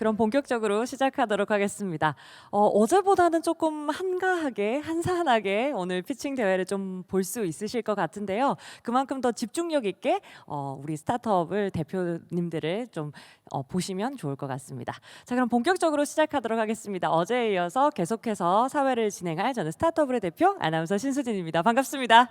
그럼 본격적으로 시작하도록 하겠습니다. 어제보다는 조금 한가하게, 한산하게 오늘 피칭 대회를 좀 볼 수 있으실 것 같은데요. 그만큼 더 집중력 있게 우리 스타트업을 대표님들을 좀 보시면 좋을 것 같습니다. 자, 그럼 본격적으로 시작하도록 하겠습니다. 어제에 이어서 계속해서 사회를 진행할 저는 스타트업의 대표 아나운서 신수진입니다. 반갑습니다.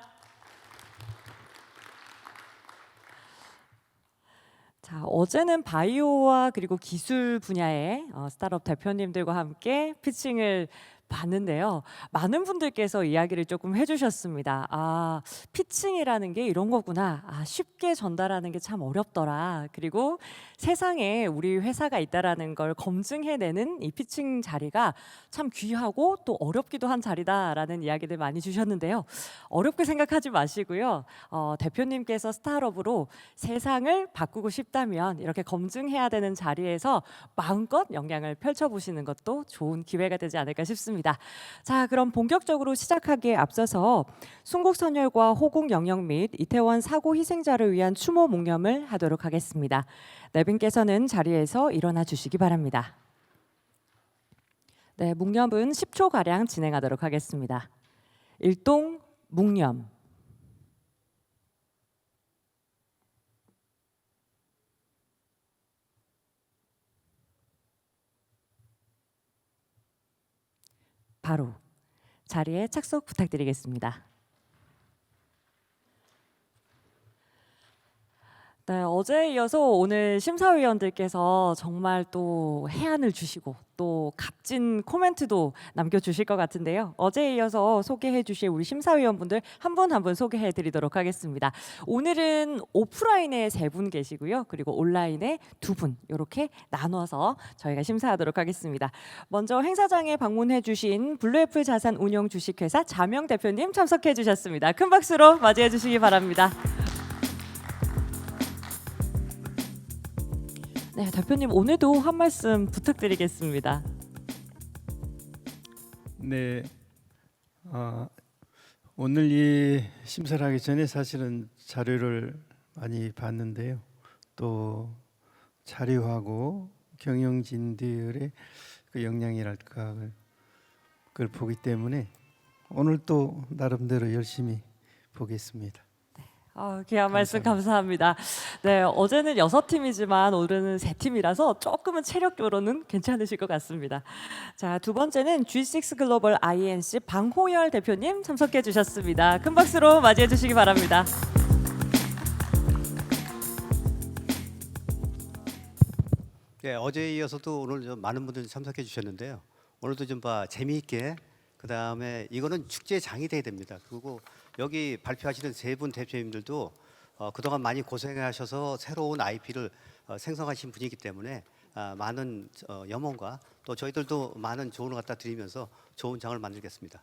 자, 어제는 바이오와 그리고 기술 분야의 스타트업 대표님들과 함께 피칭을 봤는데요. 많은 분들께서 이야기를 조금 해주셨습니다. 아, 피칭이라는 게 이런 거구나. 아, 쉽게 전달하는 게 참 어렵더라. 그리고 세상에 우리 회사가 있다라는 걸 검증해내는 이 피칭 자리가 참 귀하고 또 어렵기도 한 자리다라는 이야기들 많이 주셨는데요. 어렵게 생각하지 마시고요. 대표님께서 스타트업으로 세상을 바꾸고 싶다면 이렇게 검증해야 되는 자리에서 마음껏 역량을 펼쳐보시는 것도 좋은 기회가 되지 않을까 싶습니다. 자, 그럼 본격적으로 시작하기에 앞서서 순국선열과 호국 영역 및 이태원 사고 희생자를 위한 추모 묵념을 하도록 하겠습니다. 네 분께서는 자리에서 일어나 주시기 바랍니다. 네, 묵념은 10초가량 진행하도록 하겠습니다. 일동 묵념. 바로 자리에 착석 부탁드리겠습니다. 네, 어제에 이어서 오늘 심사위원들께서 정말 또 해안을 주시고 또 값진 코멘트도 남겨주실 것 같은데요. 어제에 이어서 소개해 주실 우리 심사위원분들 한 분 한 분 소개해 드리도록 하겠습니다. 오늘은 오프라인에 3분 계시고요. 그리고 온라인에 2분 이렇게 나눠서 저희가 심사하도록 하겠습니다. 먼저 행사장에 방문해 주신 블루애플 자산 운용 주식회사 자명 대표님 참석해 주셨습니다. 큰 박수로 맞이해 주시기 바랍니다. 네, 대표님 오늘도 한 말씀 부탁드리겠습니다. 네, 오늘 이 심사를 하기 전에 사실은 자료를 많이 봤는데요. 또 자료하고 경영진들의 그 역량이랄까 그걸 보기 때문에 오늘 또 나름대로 열심히 보겠습니다. 귀한 말씀 감사합니다. 네, 어제는 6팀이지만 오늘은 3팀이라서 조금은 체력적으로는 괜찮으실 것 같습니다. 자, 두 번째는 G6 글로벌 INC 방호열 대표님 참석해 주셨습니다. 큰 박수로 맞이해 주시기 바랍니다. 네, 어제에 이어서도 오늘 좀 많은 분들이 참석해 주셨는데요. 오늘도 좀 재미있게 그다음에 이거는 축제장이 돼야 됩니다. 그리고 여기 발표하시는 3분 대표님들도 그동안 많이 고생하셔서 새로운 IP를 생성하신 분이기 때문에 많은 염원과 또 저희들도 많은 조언을 갖다 드리면서 좋은 장을 만들겠습니다.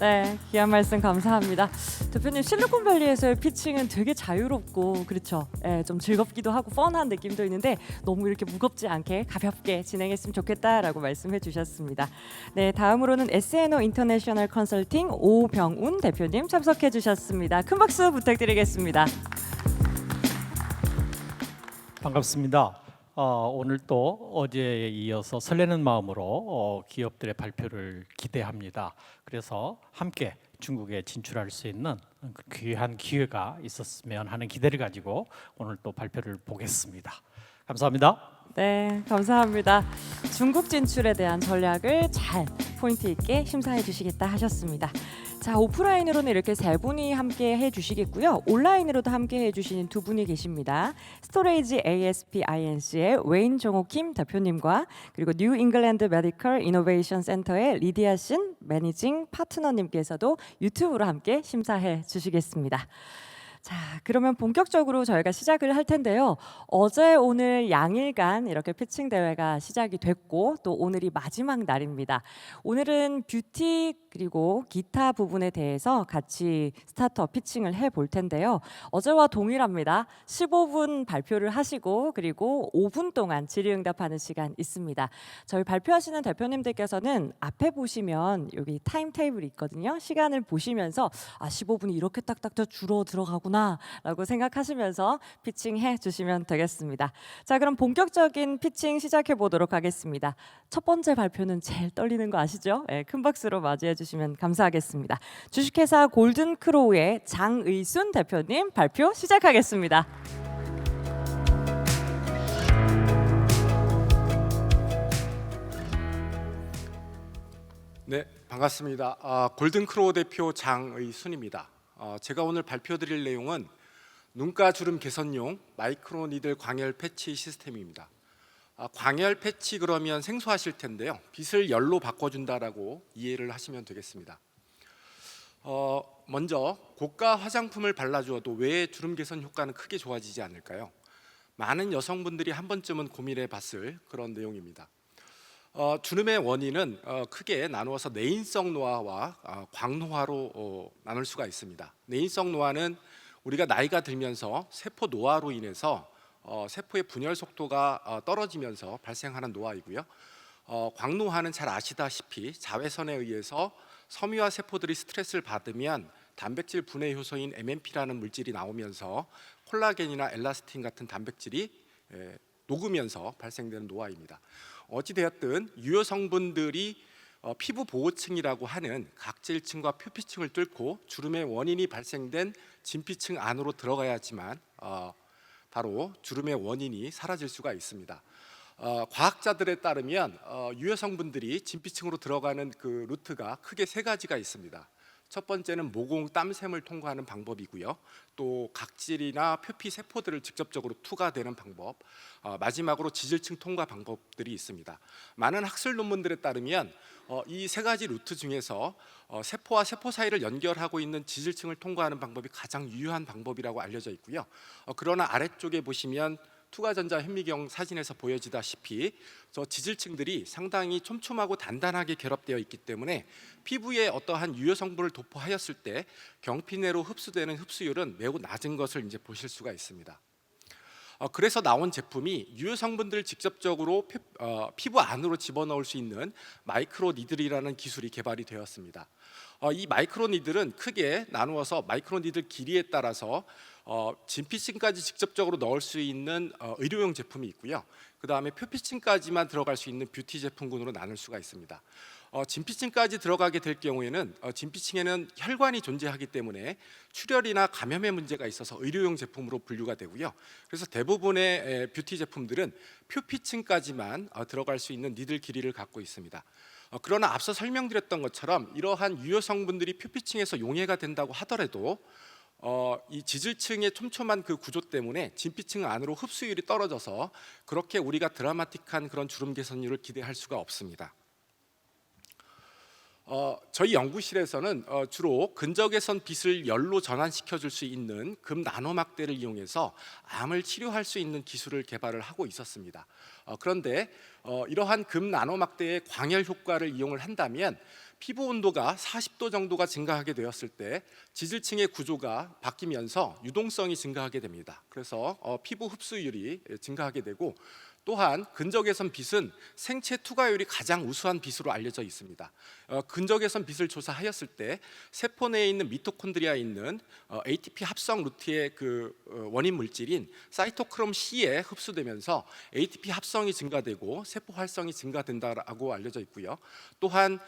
네, 귀한 말씀 감사합니다. 대표님 실리콘밸리에서의 피칭은 되게 자유롭고 그렇죠. 네, 좀 즐겁기도 하고 펀한 느낌도 있는데 너무 이렇게 무겁지 않게 가볍게 진행했으면 좋겠다라고 말씀해 주셨습니다. 네, 다음으로는 S&O 인터내셔널 컨설팅 오병운 대표님 참석해 주셨습니다. 큰 박수 부탁드리겠습니다. 반갑습니다. 오늘 또 어제에 이어서 설레는 마음으로 기업들의 발표를 기대합니다. 그래서 함께 중국에 진출할 수 있는 귀한 기회가 있었으면 하는 기대를 가지고 오늘 또 발표를 보겠습니다. 감사합니다. 네, 감사합니다. 중국 진출에 대한 전략을 잘 포인트 있게 심사해 주시겠다 하셨습니다. 자, 오프라인으로는 이렇게 3분이 함께 해주시겠고요. 온라인으로도 함께 해주시는 2분이 계십니다. 스토레이지 ASP INC의 웨인 정옥 김 대표님과 그리고 뉴 잉글랜드 메디컬 이노베이션 센터의 리디아 신 매니징 파트너님께서도 유튜브로 함께 심사해 주시겠습니다. 자, 그러면 본격적으로 저희가 시작을 할 텐데요. 어제 오늘 양일간 이렇게 피칭 대회가 시작이 됐고 또 오늘이 마지막 날입니다. 오늘은 뷰티 그리고 기타 부분에 대해서 같이 스타트업 피칭을 해볼 텐데요. 어제와 동일합니다. 15분 발표를 하시고 그리고 5분 동안 질의응답하는 시간 있습니다. 저희 발표하시는 대표님들께서는 앞에 보시면 여기 타임 테이블이 있거든요. 시간을 보시면서 15분이 이렇게 딱딱 줄어 들어가구나 거구나라고 생각하시면서 피칭해 주시면 되겠습니다. 자, 그럼 본격적인 피칭 시작해 보도록 하겠습니다. 첫 번째 발표는 제일 떨리는 거 아시죠? 네, 큰 박수로 맞이해 주시면 감사하겠습니다. 주식회사 골든크로우의 장의순 대표님 발표 시작하겠습니다. 네, 반갑습니다. 골든크로우 대표 장의순입니다. 제가 오늘 발표드릴 내용은 눈가 주름 개선용 마이크로 니들 광열 패치 시스템입니다. 광열 패치 그러면 생소하실 텐데요. 빛을 열로 바꿔준다라고 이해를 하시면 되겠습니다. 먼저 고가 화장품을 발라주어도 왜 주름 개선 효과는 크게 좋아지지 않을까요? 많은 여성분들이 한 번쯤은 고민해봤을 그런 내용입니다. 주름의 원인은 크게 나누어서 내인성 노화와 광노화로 나눌 수가 있습니다. 내인성 노화는 우리가 나이가 들면서 세포 노화로 인해서 세포의 분열 속도가 떨어지면서 발생하는 노화이고요. 광노화는 잘 아시다시피 자외선에 의해서 섬유화 세포들이 스트레스를 받으면 단백질 분해 효소인 MMP라는 물질이 나오면서 콜라겐이나 엘라스틴 같은 단백질이 녹으면서 발생되는 노화입니다. 어찌되었든 유효 성분들이 피부 보호층이라고 하는 각질층과 표피층을 뚫고 주름의 원인이 발생된 진피층 안으로 들어가야지만 바로 주름의 원인이 사라질 수가 있습니다. 과학자들에 따르면 유효 성분들이 진피층으로 들어가는 그 루트가 크게 세 가지가 있습니다. 첫 번째는 모공 땀샘을 통과하는 방법이고요. 또 각질이나 표피 세포들을 직접적으로 투과되는 방법, 마지막으로 지질층 통과 방법들이 있습니다. 많은 학술 논문들에 따르면 이 세 가지 루트 중에서 세포와 세포 사이를 연결하고 있는 지질층을 통과하는 방법이 가장 유효한 방법이라고 알려져 있고요. 그러나 아래쪽에 보시면 투과전자 현미경 사진에서 보여지다시피 저 지질층들이 상당히 촘촘하고 단단하게 결합되어 있기 때문에 피부에 어떠한 유효 성분을 도포하였을 때 경피 내로 흡수되는 흡수율은 매우 낮은 것을 이제 보실 수가 있습니다. 그래서 나온 제품이 유효 성분들을 직접적으로 피부 안으로 집어넣을 수 있는 마이크로 니들이라는 기술이 개발이 되었습니다. 이 마이크로 니들은 크게 나누어서 마이크로 니들 길이에 따라서 진피층까지 직접적으로 넣을 수 있는 의료용 제품이 있고요. 그 다음에 표피층까지만 들어갈 수 있는 뷰티 제품군으로 나눌 수가 있습니다. 진피층까지 들어가게 될 경우에는 진피층에는 혈관이 존재하기 때문에 출혈이나 감염의 문제가 있어서 의료용 제품으로 분류가 되고요. 그래서 대부분의 뷰티 제품들은 표피층까지만 들어갈 수 있는 니들 길이를 갖고 있습니다. 그러나 앞서 설명드렸던 것처럼 이러한 유효 성분들이 표피층에서 용해가 된다고 하더라도 이 지질층의 촘촘한 그 구조 때문에 진피층 안으로 흡수율이 떨어져서 그렇게 우리가 드라마틱한 그런 주름 개선율을 기대할 수가 없습니다. 저희 연구실에서는 주로 근적외선 빛을 열로 전환시켜 줄 수 있는 금 나노막대를 이용해서 암을 치료할 수 있는 기술을 개발을 하고 있었습니다. 그런데 이러한 금 나노막대의 광열 효과를 이용을 한다면 피부 온도가 40도 정도가 증가하게 되었을 때 지질층의 구조가 바뀌면서 유동성이 증가하게 됩니다. 그래서 피부 흡수율이 증가하게 되고 또한 근적외선 빛은 생체 투과율이 가장 우수한 빛으로 알려져 있습니다. 근적외선 빛을 조사하였을 때 세포 내에 있는 미토콘드리아에 있는 ATP 합성 루트의 그 원인 물질인 사이토크롬 C에 흡수되면서 ATP 합성이 증가되고 세포 활성이 증가된다라고 알려져 있고요. 또한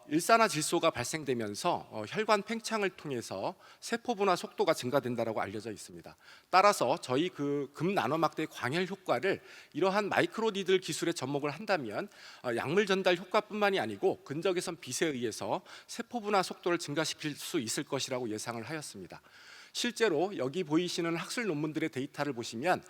일산화질소가 발생되면서 혈관 팽창을 통해서 세포 분화 속도가 증가된다라고 알려져 있습니다. 따라서 저희 그 금 나노막대의 광열 효과를 이러한 마이크로니들 기술에 접목을 한다면 약물 전달 효과뿐만이 아니고 근적외선 빛에 의해서 세포 분화 속도를 증가시킬 수 있을 것이라고 예상을 하였습니다. 실제로 여기 보이시는 학술 논문들의 데이터를 보시면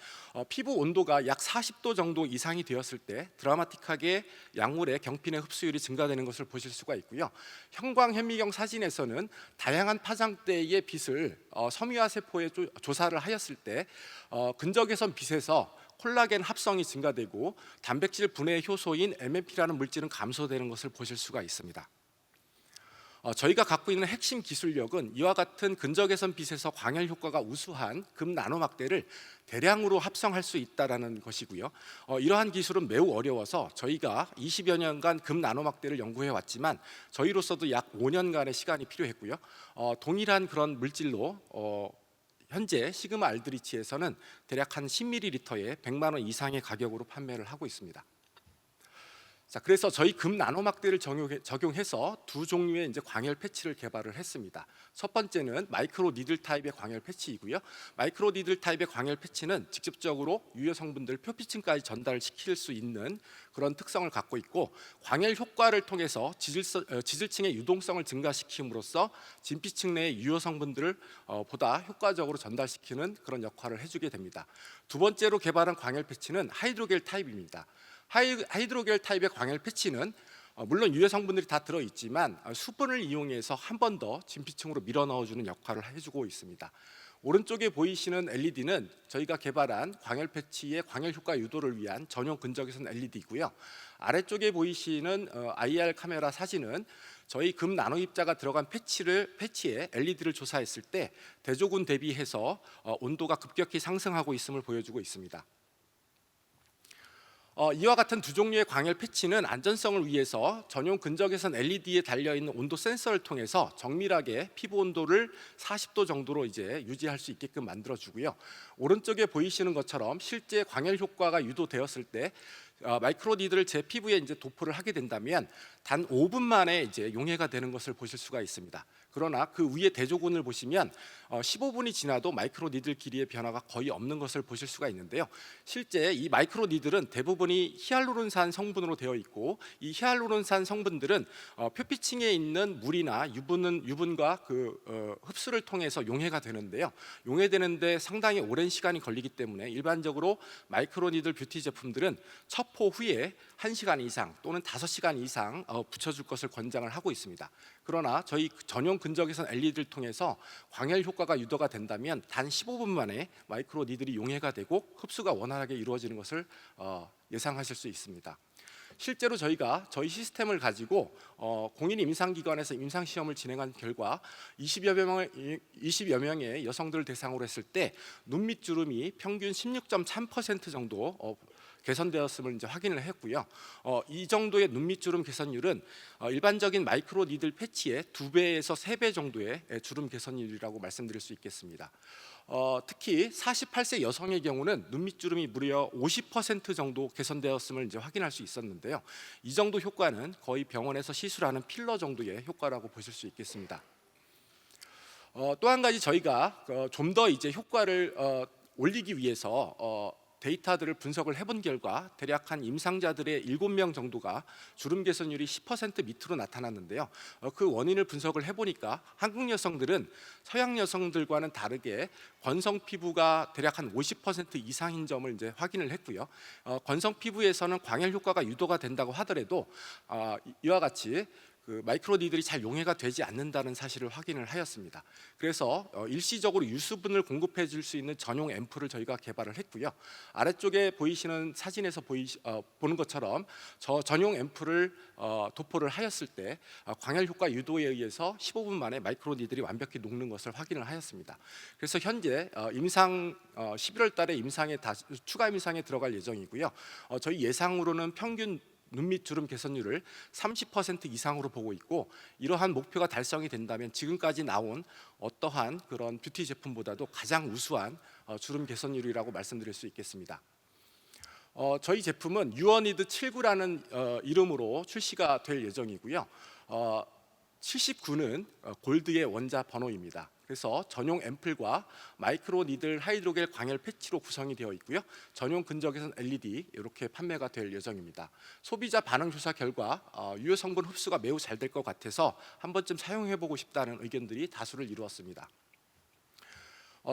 피부 온도가 약 40도 정도 이상이 되었을 때 드라마틱하게 약물의 경피 내 흡수율이 증가되는 것을 보실 수가 있고요. 형광 현미경 사진에서는 다양한 파장대의 빛을 섬유화 세포에 조사를 하였을 때 근적외선 빛에서 콜라겐 합성이 증가되고 단백질 분해 효소인 MMP라는 물질은 감소되는 것을 보실 수가 있습니다. 저희가 갖고 있는 핵심 기술력은 이와 같은 근적외선 빛에서 광열 효과가 우수한 금 나노막대를 대량으로 합성할 수 있다라는 것이고요. 이러한 기술은 매우 어려워서 저희가 20여 년간 금 나노막대를 연구해 왔지만 저희로서도 약 5년간의 시간이 필요했고요. 동일한 그런 물질로 현재 시그마 알드리치에서는 대략 한 10ml에 100만 원 이상의 가격으로 판매를 하고 있습니다. 자, 그래서 저희 금 나노막대를 적용해서 두 종류의 이제 광열 패치를 개발을 했습니다. 첫 번째는 마이크로 니들 타입의 광열 패치이고요. 마이크로 니들 타입의 광열 패치는 직접적으로 유효 성분들 표피층까지 전달시킬 수 있는 그런 특성을 갖고 있고, 광열 효과를 통해서 지질층의 유동성을 증가시킴으로써 진피층 내의 유효 성분들을 보다 효과적으로 전달시키는 그런 역할을 해주게 됩니다. 두 번째로 개발한 광열 패치는 하이드로겔 타입입니다. 하이드로겔 타입의 광열 패치는 물론 유해 성분들이 다 들어있지만 수분을 이용해서 한 번 더 진피층으로 밀어 넣어주는 역할을 해주고 있습니다. 오른쪽에 보이시는 LED는 저희가 개발한 광열 패치의 광열 효과 유도를 위한 전용 근적외선 LED이고요. 아래쪽에 보이시는 IR 카메라 사진은 저희 금 나노 입자가 들어간 패치에 LED를 조사했을 때 대조군 대비해서 온도가 급격히 상승하고 있음을 보여주고 있습니다. 이와 같은 두 종류의 광열 패치는 안전성을 위해서 전용 근적외선 LED에 달려있는 온도 센서를 통해서 정밀하게 피부 온도를 40도 정도로 이제 유지할 수 있게끔 만들어주고요. 오른쪽에 보이시는 것처럼 실제 광열 효과가 유도되었을 때 마이크로 니들을 제 피부에 이제 도포를 하게 된다면 단 5분 만에 이제 용해가 되는 것을 보실 수가 있습니다. 그러나 그 위에 대조군을 보시면 15분이 지나도 마이크로 니들 길이의 변화가 거의 없는 것을 보실 수가 있는데요. 실제 이 마이크로 니들은 대부분이 히알루론산 성분으로 되어 있고, 이 히알루론산 성분들은 표피층에 있는 물이나 유분과 그 흡수를 통해서 용해가 되는데요. 용해되는데 상당히 오랜 시간이 걸리기 때문에 일반적으로 마이크로 니들 뷰티 제품들은 첩포 후에 1시간 이상 또는 5시간 이상 붙여줄 것을 권장을 하고 있습니다. 그러나 저희 전용 근적외선 LED를 통해서 광열 효과가 유도가 된다면 단 15분 만에 마이크로 니들이 용해가 되고 흡수가 원활하게 이루어지는 것을 예상하실 수 있습니다. 실제로 저희가 저희 시스템을 가지고 공인 임상기관에서 임상시험을 진행한 결과 20여 명의 여성들을 대상으로 했을 때 눈 밑 주름이 평균 16.3% 정도 개선되었음을 이제 확인을 했고요. 이 정도의 눈 밑 주름 개선율은 일반적인 마이크로 니들 패치의 2배에서 3배 정도의 주름 개선율이라고 말씀드릴 수 있겠습니다. 특히 48세 여성의 경우는 눈 밑 주름이 무려 50% 정도 개선되었음을 이제 확인할 수 있었는데요. 이 정도 효과는 거의 병원에서 시술하는 필러 정도의 효과라고 보실 수 있겠습니다. 또 한 가지 저희가 좀 더 이제 효과를 올리기 위해서 데이터들을 분석을 해본 결과 대략 한 임상자들의 7명 정도가 주름 개선율이 10% 밑으로 나타났는데요. 그 원인을 분석을 해보니까 한국 여성들은 서양 여성들과는 다르게 건성 피부가 대략 한 50% 이상인 점을 이제 확인을 했고요. 건성 피부에서는 광열 효과가 유도가 된다고 하더라도 이와 같이 그 마이크로 니들이 잘 용해가 되지 않는다는 사실을 확인을 하였습니다. 그래서 일시적으로 유수분을 공급해 줄 수 있는 전용 앰플을 저희가 개발을 했고요. 아래쪽에 보이시는 사진에서 보는 것처럼 저 전용 앰플을 도포를 하였을 때 광열 효과 유도에 의해서 15분 만에 마이크로 니들이 완벽히 녹는 것을 확인을 하였습니다. 그래서 현재 11월 달에 추가 임상에 들어갈 예정이고요. 저희 예상으로는 평균 눈 밑 주름 개선율을 30% 이상으로 보고 있고, 이러한 목표가 달성이 된다면 지금까지 나온 어떠한 그런 뷰티 제품보다도 가장 우수한 주름 개선율이라고 말씀드릴 수 있겠습니다. 저희 제품은 유어니드 79라는 이름으로 출시가 될 예정이고요. 79는 골드의 원자 번호입니다. 그래서 전용 앰플과 마이크로 니들 하이드로겔 광열 패치로 구성이 되어 있고요. 전용 근적외선 LED 이렇게 판매가 될 예정입니다. 소비자 반응 조사 결과 유효 성분 흡수가 매우 잘 될 것 같아서 한 번쯤 사용해 보고 싶다는 의견들이 다수를 이루었습니다.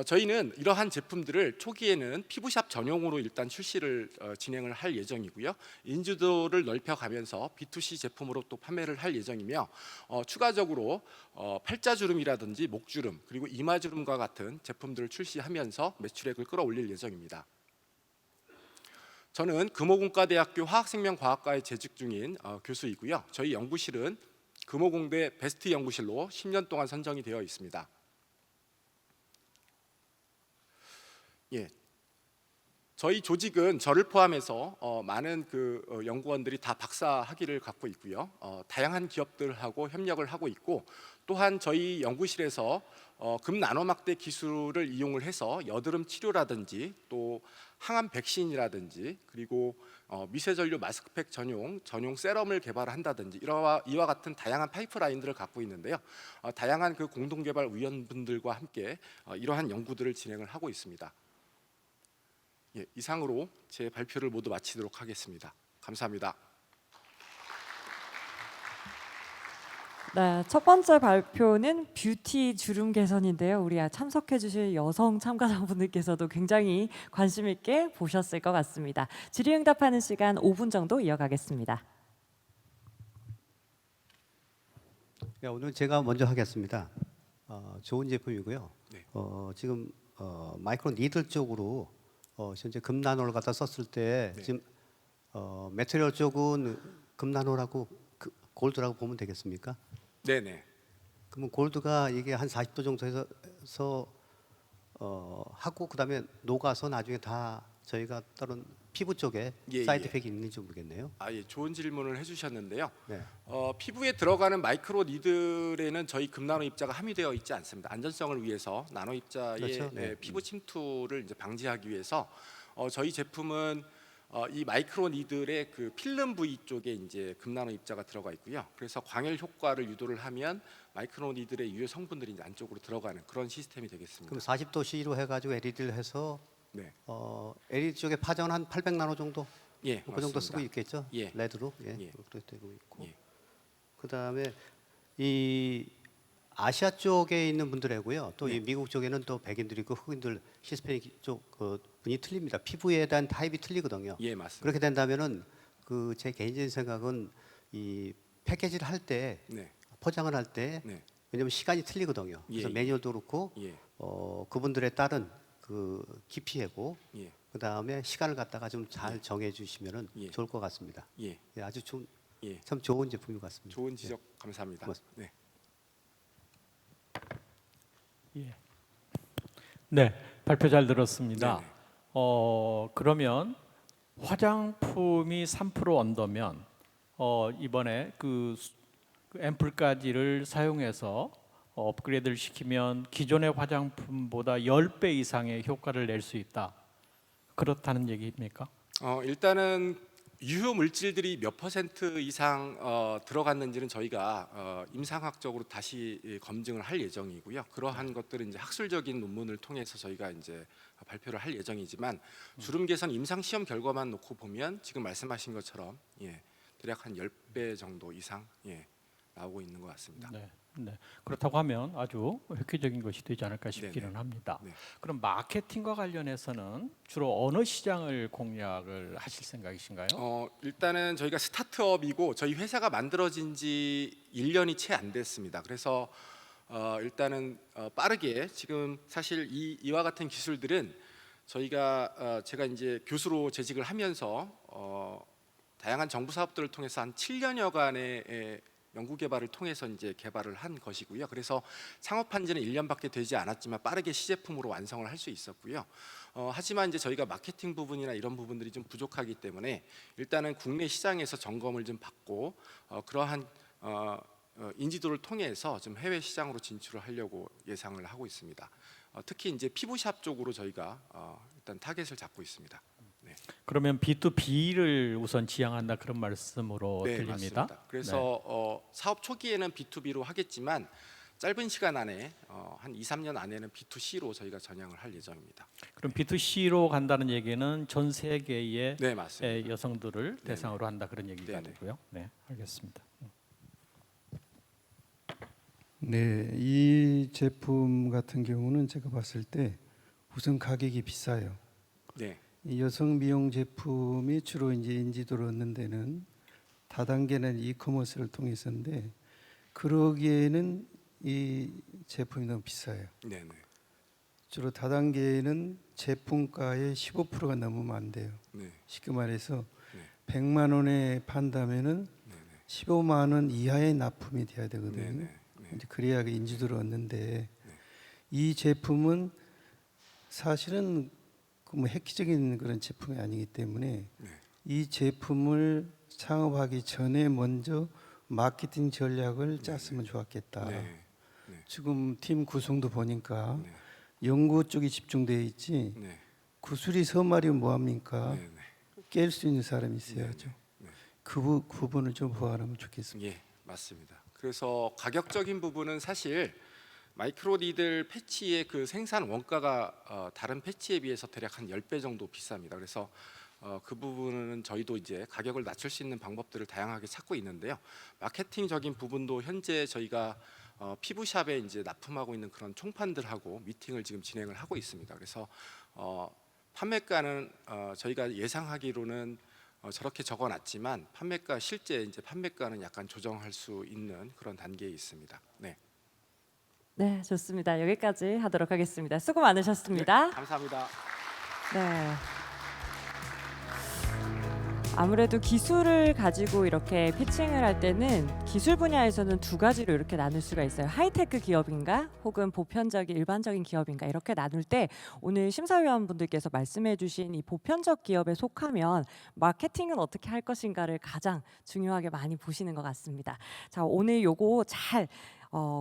저희는 이러한 제품들을 초기에는 피부샵 전용으로 일단 출시를 진행을 할 예정이고요. 인지도를 넓혀가면서 B2C 제품으로 또 판매를 할 예정이며, 추가적으로 팔자주름이라든지 목주름 그리고 이마주름과 같은 제품들을 출시하면서 매출액을 끌어올릴 예정입니다. 저는 금호공과대학교 화학생명과학과에 재직 중인 교수이고요. 저희 연구실은 금호공대 베스트 연구실로 10년 동안 선정이 되어 있습니다. 저희 조직은 저를 포함해서 많은 연구원들이 다 박사 학위를 갖고 있고요. 다양한 기업들하고 협력을 하고 있고, 또한 저희 연구실에서 금나노막대 기술을 이용을 해서 여드름 치료라든지 또 항암 백신이라든지 그리고 미세전류 마스크팩 전용 세럼을 개발한다든지 이와 같은 다양한 파이프라인들을 갖고 있는데요. 다양한 공동개발 위원분들과 함께 이러한 연구들을 진행을 하고 있습니다. 예, 이상으로 제 발표를 모두 마치도록 하겠습니다. 감사합니다. 네, 첫 번째 발표는 뷰티 주름 개선인데요. 우리 참석해주실 여성 참가자분들께서도 굉장히 관심 있게 보셨을 것 같습니다. 질의응답하는 시간 5분 정도 이어가겠습니다. 네, 오늘 제가 먼저 하겠습니다. 좋은 제품이고요. 네. 지금 마이크로 니들 쪽으로 현재 금나노를 갖다 썼을 때 네. 지금 매트리얼 쪽은 금나노라고 골드라고 보면 되겠습니까? 네네. 그러면 골드가 이게 한 40도 정도 해서 하고 그다음에 녹아서 나중에 다 저희가 다른 피부 쪽에 예, 사이드 예. 이펙이 있는지 모르겠네요. 예, 좋은 질문을 해주셨는데요. 네. 피부에 들어가는 마이크로 니들에는 저희 금나노 입자가 함유되어 있지 않습니다. 안전성을 위해서 나노 입자의 그렇죠. 네. 피부 침투를 이제 방지하기 위해서 저희 제품은 이 마이크로 니들의 필름 부위 쪽에 이제 금나노 입자가 들어가 있고요. 그래서 광열 효과를 유도를 하면 마이크로 니들의 유해 성분들이 이제 안쪽으로 들어가는 그런 시스템이 되겠습니다. 그럼 40도 C로 해가지고 LED를 해서 네, LED 쪽에 파장은 한 800나노 정도, 예, 그 정도 쓰고 맞습니다. 있겠죠? 예. 레드로, 예. 그렇게 되고 있고. 예. 그다음에 이 아시아 쪽에 있는 분들하고요, 또 이 네. 미국 쪽에는 또 백인들이 있고 흑인들 히스패닉 쪽 분이 틀립니다. 피부에 대한 타입이 틀리거든요. 예, 맞습니다. 그렇게 된다면은 제 개인적인 생각은 이 패키지를 할 때 네, 포장을 할 때 네, 왜냐면 시간이 틀리거든요. 그래서 예, 예. 매뉴얼도 그렇고 예, 그분들에 따른 깊이하고 예, 그다음에 시간을 갖다가 좀 잘 정해 주시면은 예. 좋을 것 같습니다. 예, 예, 아주 예. 참 좋은 제품인 것 같습니다. 좋은 지적 감사합니다. 고맙습니다. 네. 예. 네, 발표 잘 들었습니다. 네네. 그러면 화장품이 3% 언더면 이번에 그 앰플까지를 사용해서 업그레이드를 시키면 기존의 화장품보다 10배 이상의 효과를 낼 수 있다. 그렇다는 얘기입니까? 일단은 유효 물질들이 몇 퍼센트 이상 들어갔는지는 저희가 임상학적으로 다시 검증을 할 예정이고요. 그러한 것들은 이제 학술적인 논문을 통해서 저희가 이제 발표를 할 예정이지만 주름 개선 임상 시험 결과만 놓고 보면 지금 말씀하신 것처럼 대략 한 10배 정도 이상 나오고 있는 것 같습니다. 네. 네. 그렇다고 하면 아주 획기적인 것이 되지 않을까 싶기는 네네. 합니다. 네. 그럼 마케팅과 관련해서는 주로 어느 시장을 공략을 하실 생각이신가요? 일단은 저희가 스타트업이고 저희 회사가 만들어진 지 1년이 채 안 됐습니다. 그래서 일단은 빠르게 지금 사실 이와 같은 기술들은 저희가 제가 이제 교수로 재직을 하면서 다양한 정부 사업들을 통해서 한 7년여간의 연구 개발을 통해서 이제 개발을 한 것이고요. 그래서 창업한 지는 1년밖에 되지 않았지만 빠르게 시제품으로 완성을 할 수 있었고요. 하지만 이제 저희가 마케팅 부분이나 이런 부분들이 좀 부족하기 때문에 일단은 국내 시장에서 점검을 좀 받고 그러한 인지도를 통해서 좀 해외 시장으로 진출을 하려고 예상을 하고 있습니다. 특히 이제 피부샵 쪽으로 저희가 일단 타겟을 잡고 있습니다. 네. 그러면 B2B를 우선 지향한다 그런 말씀으로 네, 들립니다. 맞습니다. 그래서 사업 초기에는 B2B로 하겠지만 짧은 시간 안에 한 2, 3년 안에는 B2C로 저희가 전향을 할 예정입니다. 그럼 B2C로 간다는 얘기는 전 세계의 네, 맞습니다. 여성들을 대상으로 한다 그런 얘기가 네네. 되고요. 네, 알겠습니다. 네, 이 제품 같은 경우는 제가 봤을 때 우선 가격이 비싸요. 네, 이 여성 미용 제품이 주로 이제 인지도를 얻는 데는 다단계는 이커머스를 통해서인데 그러기에는 이 제품이 너무 비싸요. 네, 네, 주로 다단계는 제품가의 15%가 넘으면 안 돼요. 네, 쉽게 말해서 네. 100만 원에 판다면은 네, 15만 원 이하의 납품이 돼야 네, 되거든요. 네, 네. 이제 그래야 인지도를 얻는데 이 제품은 사실은 뭐 획기적인 그런 제품이 아니기 때문에 네. 이 제품을 창업하기 전에 먼저 마케팅 전략을 짰으면 좋았겠다. 네. 지금 팀 구성도 보니까 네. 연구 쪽이 집중돼 있지 네. 구슬이 서말이면 뭐합니까? 네. 네. 깰 수 있는 사람이 있어야죠. 네. 그 부분을 좀 보완하면 좋겠습니다. 예, 맞습니다. 그래서 가격적인 부분은 사실 마이크로 니들 패치의 그 생산 원가가 다른 패치에 비해서 대략 한 10배 정도 비쌉니다. 그래서 그 부분은 저희도 이제 가격을 낮출 수 있는 방법들을 다양하게 찾고 있는데요. 마케팅적인 부분도 현재 저희가 피부샵에 이제 납품하고 있는 그런 총판들하고 미팅을 지금 진행을 하고 있습니다. 그래서 판매가는 저희가 예상하기로는 저렇게 적어놨지만 판매가 실제 이제 판매가는 약간 조정할 수 있는 그런 단계에 있습니다. 네. 네, 좋습니다. 여기까지 하도록 하겠습니다. 수고 많으셨습니다. 네, 감사합니다. 네. 아무래도 기술을 가지고 이렇게 피칭을 할 때는 기술 분야에서는 두 가지로 이렇게 나눌 수가 있어요. 하이테크 기업인가 혹은 보편적인 일반적인 기업인가 이렇게 나눌 때 오늘 심사위원분들께서 말씀해 주신 이 보편적 기업에 속하면 마케팅은 어떻게 할 것인가를 가장 중요하게 많이 보시는 것 같습니다. 자, 오늘 요거 잘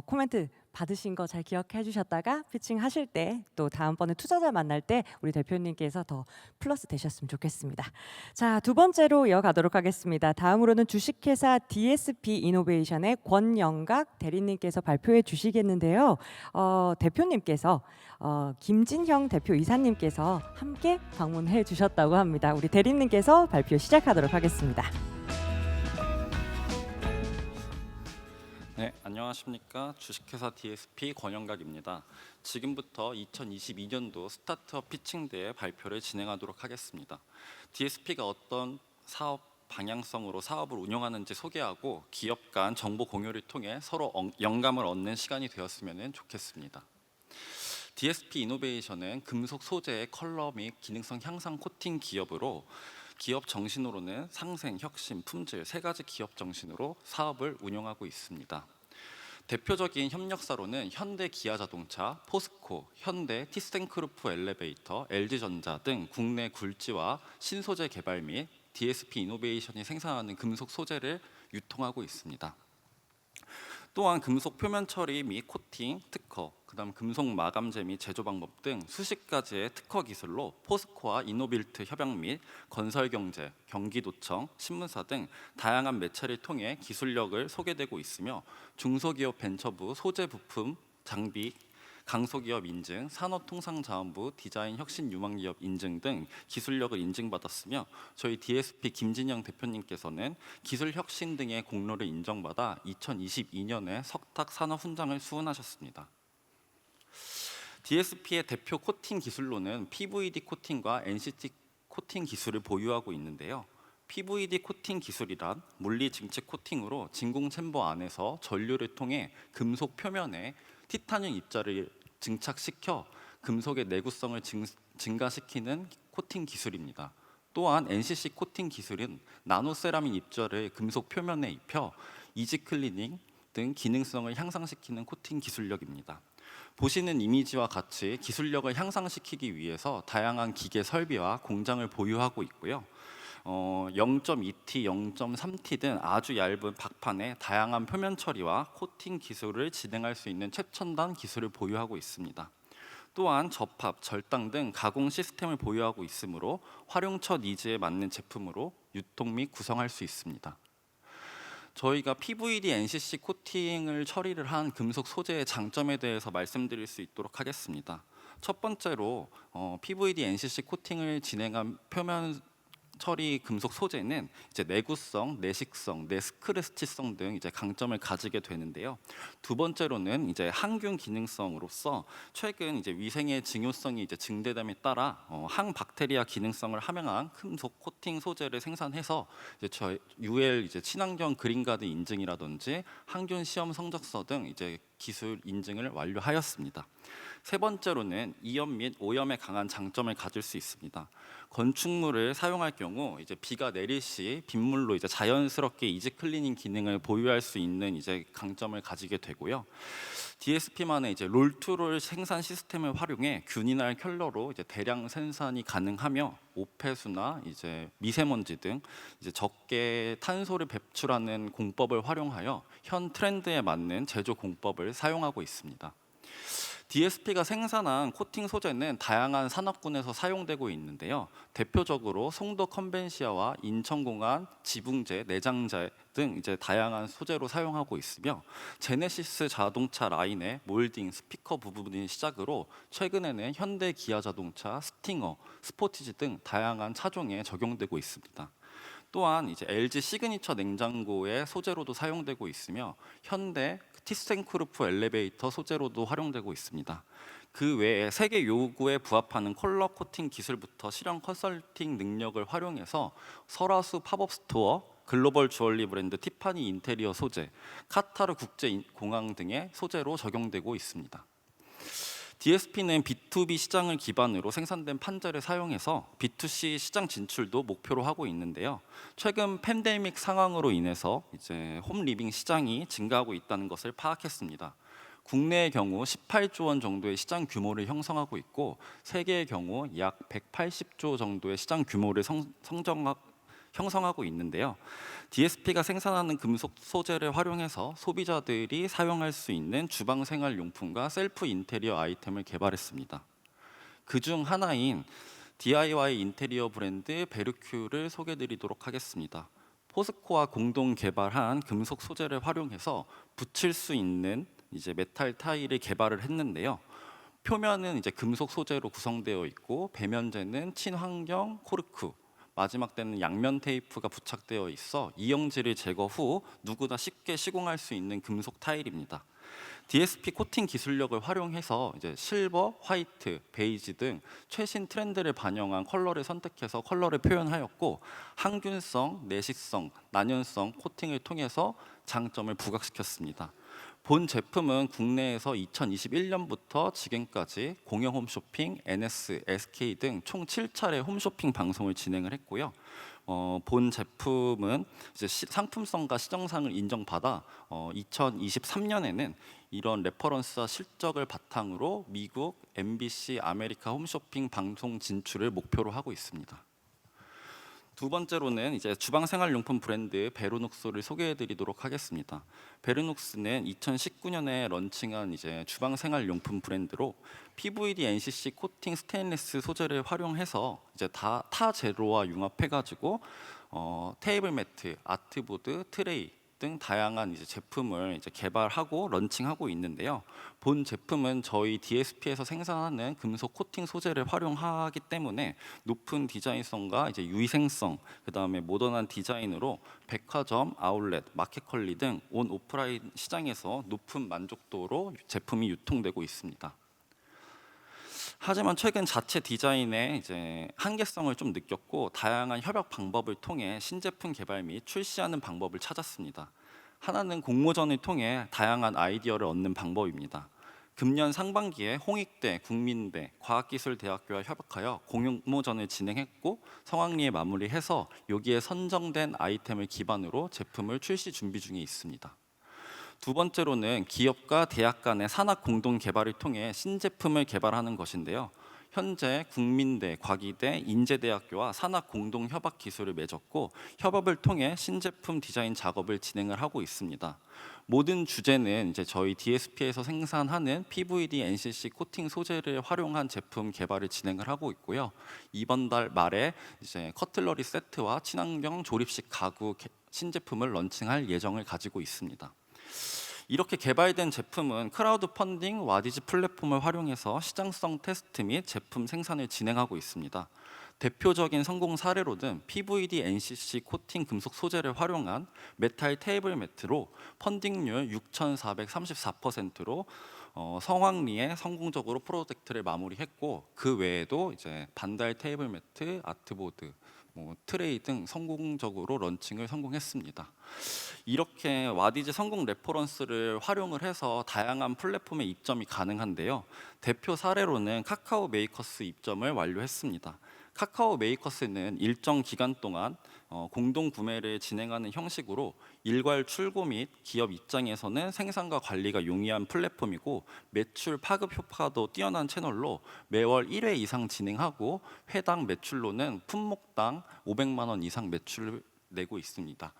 코멘트 받으신 거 잘 기억해 주셨다가 피칭 하실 때 또 다음번에 투자자 만날 때 우리 대표님께서 더 플러스 되셨으면 좋겠습니다. 자, 두 번째로 이어가도록 하겠습니다. 다음으로는 주식회사 DSP 이노베이션의 권영각 대리님께서 발표해 주시겠는데요. 대표님께서 김진형 대표 이사님께서 함께 방문해 주셨다고 합니다. 우리 대리님께서 발표 시작하도록 하겠습니다. 네, 안녕하십니까. 주식회사 DSP 권영각입니다. 지금부터 2022년도 스타트업 피칭대회 발표를 진행하도록 하겠습니다. DSP가 어떤 사업 방향성으로 사업을 운영하는지 소개하고 기업 간 정보 공유를 통해 서로 영감을 얻는 시간이 되었으면 좋겠습니다. DSP 이노베이션은 금속 소재의 컬러 및 기능성 향상 코팅 기업으로 기업 정신으로는 상생, 혁신, 품질 세 가지 기업 정신으로 사업을 운영하고 있습니다. 대표적인 협력사로는 현대 기아자동차, 포스코, 현대 티스텐크루프 엘리베이터, LG전자 등 국내 굴지와 신소재 개발 및 DSP 이노베이션이 생산하는 금속 소재를 유통하고 있습니다. 또한 금속 표면 처리 및 코팅, 특허, 그다음 금속 마감재 및 제조 방법 등 수십 가지의 특허 기술로 포스코와 이노빌트 협약 및 건설경제, 경기도청, 신문사 등 다양한 매체를 통해 기술력을 소개되고 있으며 중소기업 벤처부 소재 부품, 장비, 강소기업 인증, 산업통상자원부 디자인 혁신 유망기업 인증 등 기술력을 인증받았으며 저희 DSP 김진영 대표님께서는 기술 혁신 등의 공로를 인정받아 2022년에 석탁 산업 훈장을 수훈하셨습니다. DSP의 대표 코팅 기술로는 PVD 코팅과 NCT 코팅 기술을 보유하고 있는데요. PVD 코팅 기술이란 물리 증식 코팅으로 진공 챔버 안에서 전류를 통해 금속 표면에 티타늄 입자를 증착시켜 금속의 내구성을 증가시키는 코팅 기술입니다. 또한 NCC 코팅 기술은 나노세라믹 입자를 금속 표면에 입혀 이지 클리닝 등 기능성을 향상시키는 코팅 기술력입니다. 보시는 이미지와 같이 기술력을 향상시키기 위해서 다양한 기계 설비와 공장을 보유하고 있고요. 0.2T, 0.3T 등 아주 얇은 박판에 다양한 표면 처리와 코팅 기술을 진행할 수 있는 최첨단 기술을 보유하고 있습니다. 또한 접합, 절당 등 가공 시스템을 보유하고 있으므로 활용처 니즈에 맞는 제품으로 유통 및 구성할 수 있습니다. 저희가 PVD, NCC 코팅을 처리를 한 금속 소재의 장점에 대해서 말씀드릴 수 있도록 하겠습니다. 첫 번째로 PVD, NCC 코팅을 진행한 표면 처리 금속 소재는 이제 내구성, 내식성, 내스크래치성 등 이제 강점을 가지게 되는데요. 두 번째로는 이제 항균 기능성으로서 최근 이제 위생의 증효성이 이제 증대됨에 따라 항박테리아 기능성을 함양한 금속 코팅 소재를 생산해서 이제 저희 UL 이제 친환경 그린가드 인증이라든지 항균 시험 성적서 등 이제 기술 인증을 완료하였습니다. 세 번째로는 이염 및 오염에 강한 장점을 가질 수 있습니다. 건축물을 사용할 경우 이제 비가 내릴 시 빗물로 이제 자연스럽게 이지 클리닝 기능을 보유할 수 있는 이제 강점을 가지게 되고요. DSP만의 이제 롤투롤 생산 시스템을 활용해 균이날 컬러로 이제 대량 생산이 가능하며 오폐수나 이제 미세먼지 등 이제 적게 탄소를 배출하는 공법을 활용하여 현 트렌드에 맞는 제조 공법을 사용하고 있습니다. DSP가 생산한 코팅 소재는 다양한 산업군에서 사용되고 있는데요. 대표적으로 송도 컨벤시아와 인천공항 지붕재, 내장재 등 이제 다양한 소재로 사용하고 있으며 제네시스 자동차 라인의 몰딩, 스피커 부분을 시작으로 최근에는 현대 기아 자동차, 스팅어, 스포티지 등 다양한 차종에 적용되고 있습니다. 또한 이제 LG 시그니처 냉장고의 소재로도 사용되고 있으며 현대 티센크루프 엘리베이터 소재로도 활용되고 있습니다. 그 외에 세계 요구에 부합하는 컬러 코팅 기술부터 실형 컨설팅 능력을 활용해서 설화수 팝업 스토어, 글로벌 주얼리 브랜드 티파니 인테리어 소재, 카타르 국제 공항 등의 소재로 적용되고 있습니다. DSP는 B2B 시장을 기반으로 생산된 판재를 사용해서 B2C 시장 진출도 목표로 하고 있는데요. 최근 팬데믹 상황으로 인해서 이제 홈 리빙 시장이 증가하고 있다는 것을 파악했습니다. 국내의 경우 18조 원 정도의 시장 규모를 형성하고 있고 세계의 경우 약 180조 정도의 시장 규모를 형성하고 있는데요. DSP가 생산하는 금속 소재를 활용해서 소비자들이 사용할 수 있는 주방 생활 용품과 셀프 인테리어 아이템을 개발했습니다. 그중 하나인 DIY 인테리어 브랜드 베르큐를 소개드리도록 하겠습니다. 포스코와 공동 개발한 금속 소재를 활용해서 붙일 수 있는 이제 메탈 타일을 개발을 했는데요. 표면은 이제 금속 소재로 구성되어 있고 배면재는 친환경 코르크, 마지막 때는 양면 테이프가 부착되어 있어 이영지를 제거 후 누구나 쉽게 시공할 수 있는 금속 타일입니다. DSP 코팅 기술력을 활용해서 이제 실버, 화이트, 베이지 등 최신 트렌드를 반영한 컬러를 선택해서 컬러를 표현하였고 항균성, 내식성, 난연성 코팅을 통해서 장점을 부각시켰습니다. 본 제품은 국내에서 2021년부터 지금까지 공영 홈쇼핑, NS, SK 등 총 7차례 홈쇼핑 방송을 진행을 했고요. 본 제품은 이제 상품성과 시정상을 인정받아 2023년에는 이런 레퍼런스와 실적을 바탕으로 미국 MBC 아메리카 홈쇼핑 방송 진출을 목표로 하고 있습니다. 두 번째로는 이제 주방 생활용품 브랜드 베르녹스를 소개해드리도록 하겠습니다. 베르녹스는 2019년에 런칭한 이제 주방 생활용품 브랜드로 PVD NCC 코팅 스테인리스 소재를 활용해서 이제 타 재료와 융합해가지고 테이블 매트, 아트보드, 트레이 등 다양한 이제 제품을 이제 개발하고 런칭하고 있는데요. 본 제품은 저희 DSP에서 생산하는 금속 코팅 소재를 활용하기 때문에 높은 디자인성과 이제 유의생성, 그다음에 모던한 디자인으로 백화점, 아울렛, 마켓컬리 등 온 오프라인 시장에서 높은 만족도로 제품이 유통되고 있습니다. 하지만 최근 자체 디자인의 이제 한계성을 좀 느꼈고 다양한 협약 방법을 통해 신제품 개발 및 출시하는 방법을 찾았습니다. 하나는 공모전을 통해 다양한 아이디어를 얻는 방법입니다. 금년 상반기에 홍익대, 국민대, 과학기술대학교와 협약하여 공모전을 진행했고 성황리에 마무리해서 여기에 선정된 아이템을 기반으로 제품을 출시 준비 중에 있습니다. 두 번째로는 기업과 대학 간의 산학 공동 개발을 통해 신제품을 개발하는 것인데요. 현재 국민대, 과기대, 인제대학교와 산학 공동 협약 기술을 맺었고 협업을 통해 신제품 디자인 작업을 진행을 하고 있습니다. 모든 주제는 이제 저희 DSP에서 생산하는 PVD NCC 코팅 소재를 활용한 제품 개발을 진행을 하고 있고요. 이번 달 말에 이제 커틀러리 세트와 친환경 조립식 가구 신제품을 런칭할 예정을 가지고 있습니다. 이렇게 개발된 제품은 크라우드 펀딩 와디즈 플랫폼을 활용해서 시장성 테스트 및 제품 생산을 진행하고 있습니다. 대표적인 성공 사례로는 PVD NCC 코팅 금속 소재를 활용한 메탈 테이블 매트로 펀딩률 6,434%로 성황리에 성공적으로 프로젝트를 마무리했고 그 외에도 이제 반달 테이블 매트, 아트보드, 트레이 등 성공적으로 런칭을 성공했습니다. 이렇게 와디즈 성공 레퍼런스를 활용을 해서 다양한 플랫폼에 입점이 가능한데요. 대표 사례로는 카카오 메이커스 입점을 완료했습니다. 카카오 메이커스는 일정 기간 동안 공동 구매를 진행하는 형식으로 일괄 출고 및 기업 입장에서는 생산과 관리가 용이한 플랫폼이고 매출 파급 효과도 뛰어난 채널로 매월 1회 이상 진행하고 회당 매출로는 품목당 500만 원 이상 매출을 내고 있습니다.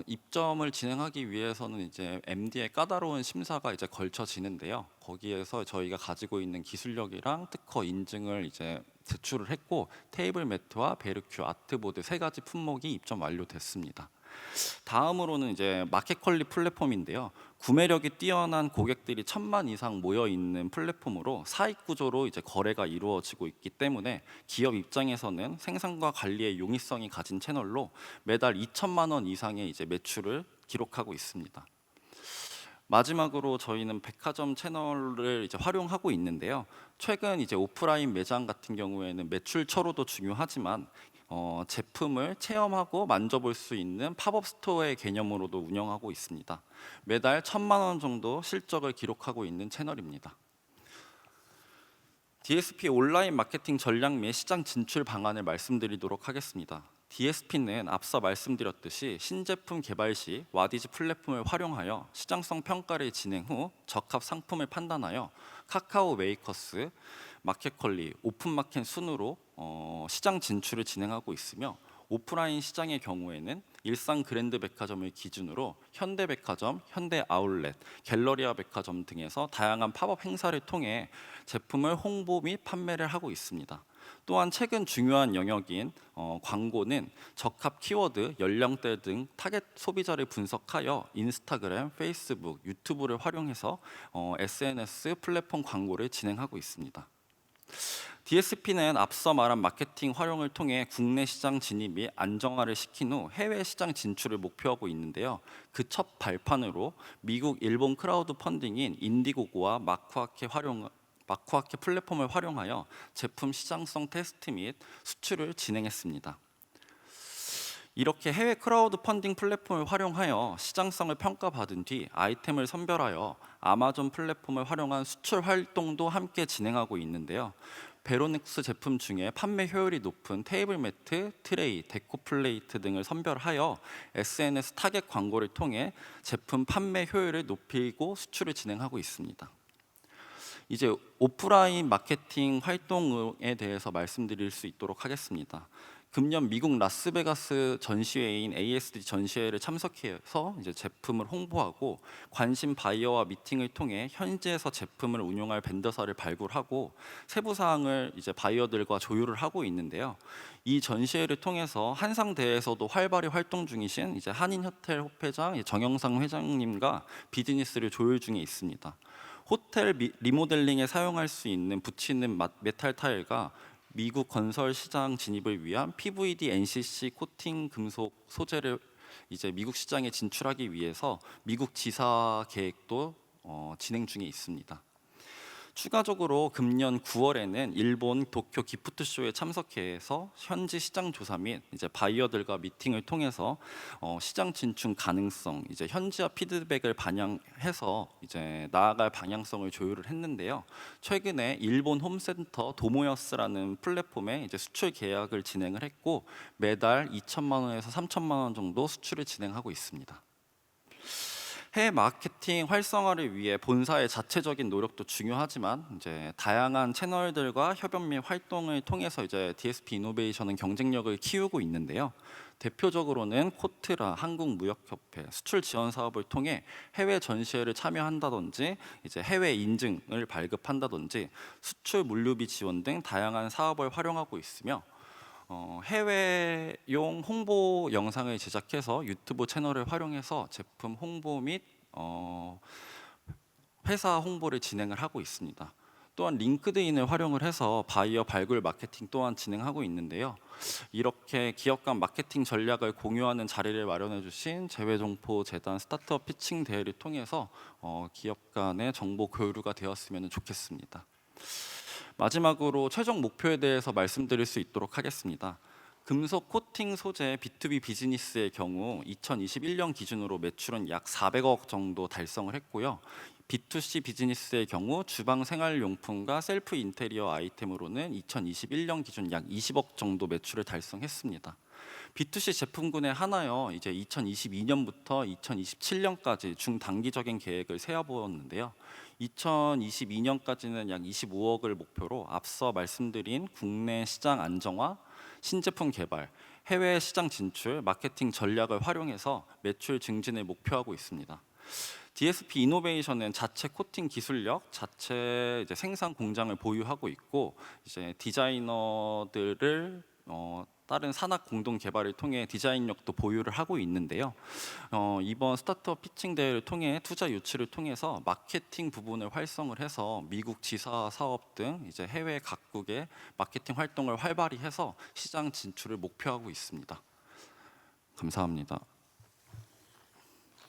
입점을 진행하기 위해서는 이제 MD의 까다로운 심사가 이제 걸쳐지는데요. 거기에서 저희가 가지고 있는 기술력이랑 특허 인증을 이제 제출을 했고 테이블 매트와 베르큐 아트보드 3가지 품목이 입점 완료됐습니다. 다음으로는 이제 마켓컬리 플랫폼인데요. 구매력이 뛰어난 고객들이 1000만 이상 모여 있는 플랫폼으로 사익 구조로 이제 거래가 이루어지고 있기 때문에 기업 입장에서는 생산과 관리의 용이성이 가진 채널로 매달 2천만 원 이상의 이제 매출을 기록하고 있습니다. 마지막으로 저희는 백화점 채널을 이제 활용하고 있는데요. 최근 이제 오프라인 매장 같은 경우에는 매출 처로도 중요하지만 제품을 체험하고 만져볼 수 있는 팝업 스토어의 개념으로도 운영하고 있습니다. 매달 1000만 원 정도 실적을 기록하고 있는 채널입니다. DSP 온라인 마케팅 전략 및 시장 진출 방안을 말씀드리도록 하겠습니다. DSP는 앞서 말씀드렸듯이 신제품 개발 시 와디즈 플랫폼을 활용하여 시장성 평가를 진행 후 적합 상품을 판단하여 카카오 메이커스, 마켓컬리, 오픈마켓 순으로 시장 진출을 진행하고 있으며 오프라인 시장의 경우에는 일산 그랜드 백화점을 기준으로 현대백화점, 현대아울렛, 갤러리아 백화점 등에서 다양한 팝업 행사를 통해 제품을 홍보 및 판매를 하고 있습니다. 또한 최근 중요한 영역인 광고는 적합 키워드, 연령대 등 타겟 소비자를 분석하여 인스타그램, 페이스북, 유튜브를 활용해서 SNS 플랫폼 광고를 진행하고 있습니다. DSP는 앞서 말한 마케팅 활용을 통해 국내 시장 진입 및 안정화를 시킨 후 해외 시장 진출을 목표하고 있는데요. 그 첫 발판으로 미국, 일본 크라우드 펀딩인 인디고고와 마쿠아케 플랫폼을 활용하여 제품 시장성 테스트 및 수출을 진행했습니다. 이렇게 해외 크라우드 펀딩 플랫폼을 활용하여 시장성을 평가받은 뒤 아이템을 선별하여 아마존 플랫폼을 활용한 수출 활동도 함께 진행하고 있는데요. 베로닉스 제품 중에 판매 효율이 높은 테이블 매트, 트레이, 데코 플레이트 등을 선별하여 SNS 타겟 광고를 통해 제품 판매 효율을 높이고 수출을 진행하고 있습니다. 이제 오프라인 마케팅 활동에 대해서 말씀드릴 수 있도록 하겠습니다. 금년 미국 라스베가스 전시회인 ASD 전시회를 참석해서 이제 제품을 홍보하고 관심 바이어와 미팅을 통해 현지에서 제품을 운용할 벤더사를 발굴하고 세부 사항을 이제 바이어들과 조율을 하고 있는데요. 이 전시회를 통해서 한상대에서도 활발히 활동 중이신 이제 한인호텔 회장 정영상 회장님과 비즈니스를 조율 중에 있습니다. 호텔 리모델링에 사용할 수 있는 붙이는 메탈 타일과 미국 건설 시장 진입을 위한 PVD NCC 코팅 금속 소재를 이제 미국 시장에 진출하기 위해서 미국 지사 계획도 진행 중에 있습니다. 추가적으로 금년 9월에는 일본 도쿄 기프트 쇼에 참석해서 현지 시장 조사 및 이제 바이어들과 미팅을 통해서 시장 진출 가능성, 이제 현지화 피드백을 반영해서 이제 나아갈 방향성을 조율을 했는데요. 최근에 일본 홈센터 도모여스라는 플랫폼에 이제 수출 계약을 진행을 했고 매달 2천만 원에서 3천만 원 정도 수출을 진행하고 있습니다. 해외 마케팅 활성화를 위해 본사의 자체적인 노력도 중요하지만 이제 다양한 채널들과 협업 및 활동을 통해서 이제 DSP 이노베이션은 경쟁력을 키우고 있는데요. 대표적으로는 코트라, 한국무역협회 수출 지원 사업을 통해 해외 전시회를 참여한다든지 이제 해외 인증을 발급한다든지 수출 물류비 지원 등 다양한 사업을 활용하고 있으며 해외용 홍보 영상을 제작해서 유튜브 채널을 활용해서 제품 홍보 및 회사 홍보를 진행을 하고 있습니다. 또한 링크드인을 활용을 해서 바이어 발굴 마케팅 또한 진행하고 있는데요. 이렇게 기업 간 마케팅 전략을 공유하는 자리를 마련해 주신 재외정포재단 스타트업 피칭 대회를 통해서 기업 간의 정보 교류가 되었으면 좋겠습니다. 마지막으로 최종 목표에 대해서 말씀드릴 수 있도록 하겠습니다. 금속 코팅 소재 B2B 비즈니스의 경우 2021년 기준으로 매출은 약 400억 정도 달성을 했고요. B2C 비즈니스의 경우 주방 생활용품과 셀프 인테리어 아이템으로는 2021년 기준 약 20억 정도 매출을 달성했습니다. B2C 제품군에 한하여 이제 2022년부터 2027년까지 중단기적인 계획을 세워보았는데요. 2022년까지는 약 25억을 목표로 앞서 말씀드린 국내 시장 안정화, 신제품 개발, 해외 시장 진출, 마케팅 전략을 활용해서 매출 증진을 목표하고 있습니다. DSP 이노베이션은 자체 코팅 기술력, 자체 이제 생산 공장을 보유하고 있고 이제 디자이너들을 다른 산학 공동 개발을 통해 디자인력도 보유를 하고 있는데요. 이번 스타트업 피칭 대회를 통해 투자 유치를 통해서 마케팅 부분을 활성을 해서 미국 지사 사업 등 이제 해외 각국의 마케팅 활동을 활발히 해서 시장 진출을 목표하고 있습니다. 감사합니다.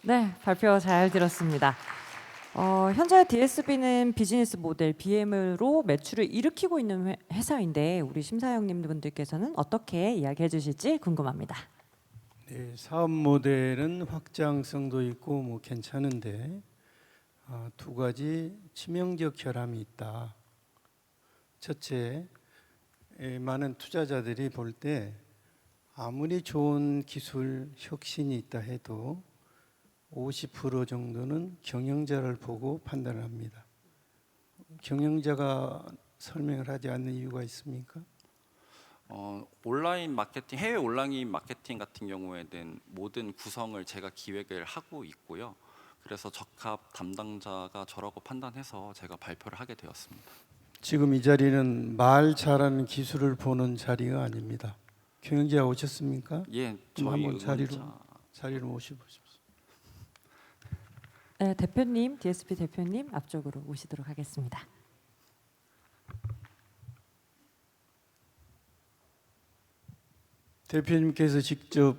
네, 발표 잘 들었습니다. 현재 DSB는 비즈니스 모델 BM으로 매출을 일으키고 있는 회사인데 우리 심사위원님분들께서는 어떻게 이야기해 주실지 궁금합니다. 네, 사업 모델은 확장성도 있고 뭐 괜찮은데 두 가지 치명적 결함이 있다. 첫째, 많은 투자자들이 볼 때 아무리 좋은 기술 혁신이 있다 해도 50% 정도는 경영자를 보고 판단을 합니다. 경영자가 설명을 하지 않는 이유가 있습니까? 온라인 마케팅, 해외 온라인 마케팅 같은 경우에는 모든 구성을 제가 기획을 하고 있고요. 그래서 적합 담당자가 저라고 판단해서 제가 발표를 하게 되었습니다. 지금 이 자리는 말 잘하는 기술을 보는 자리가 아닙니다. 경영자 오셨습니까? 예, 그럼 저희 한번 응원자 자리로 모셔보십시오. 네, 대표님, DSP 대표님 앞쪽으로 오시도록 하겠습니다. 대표님께서 직접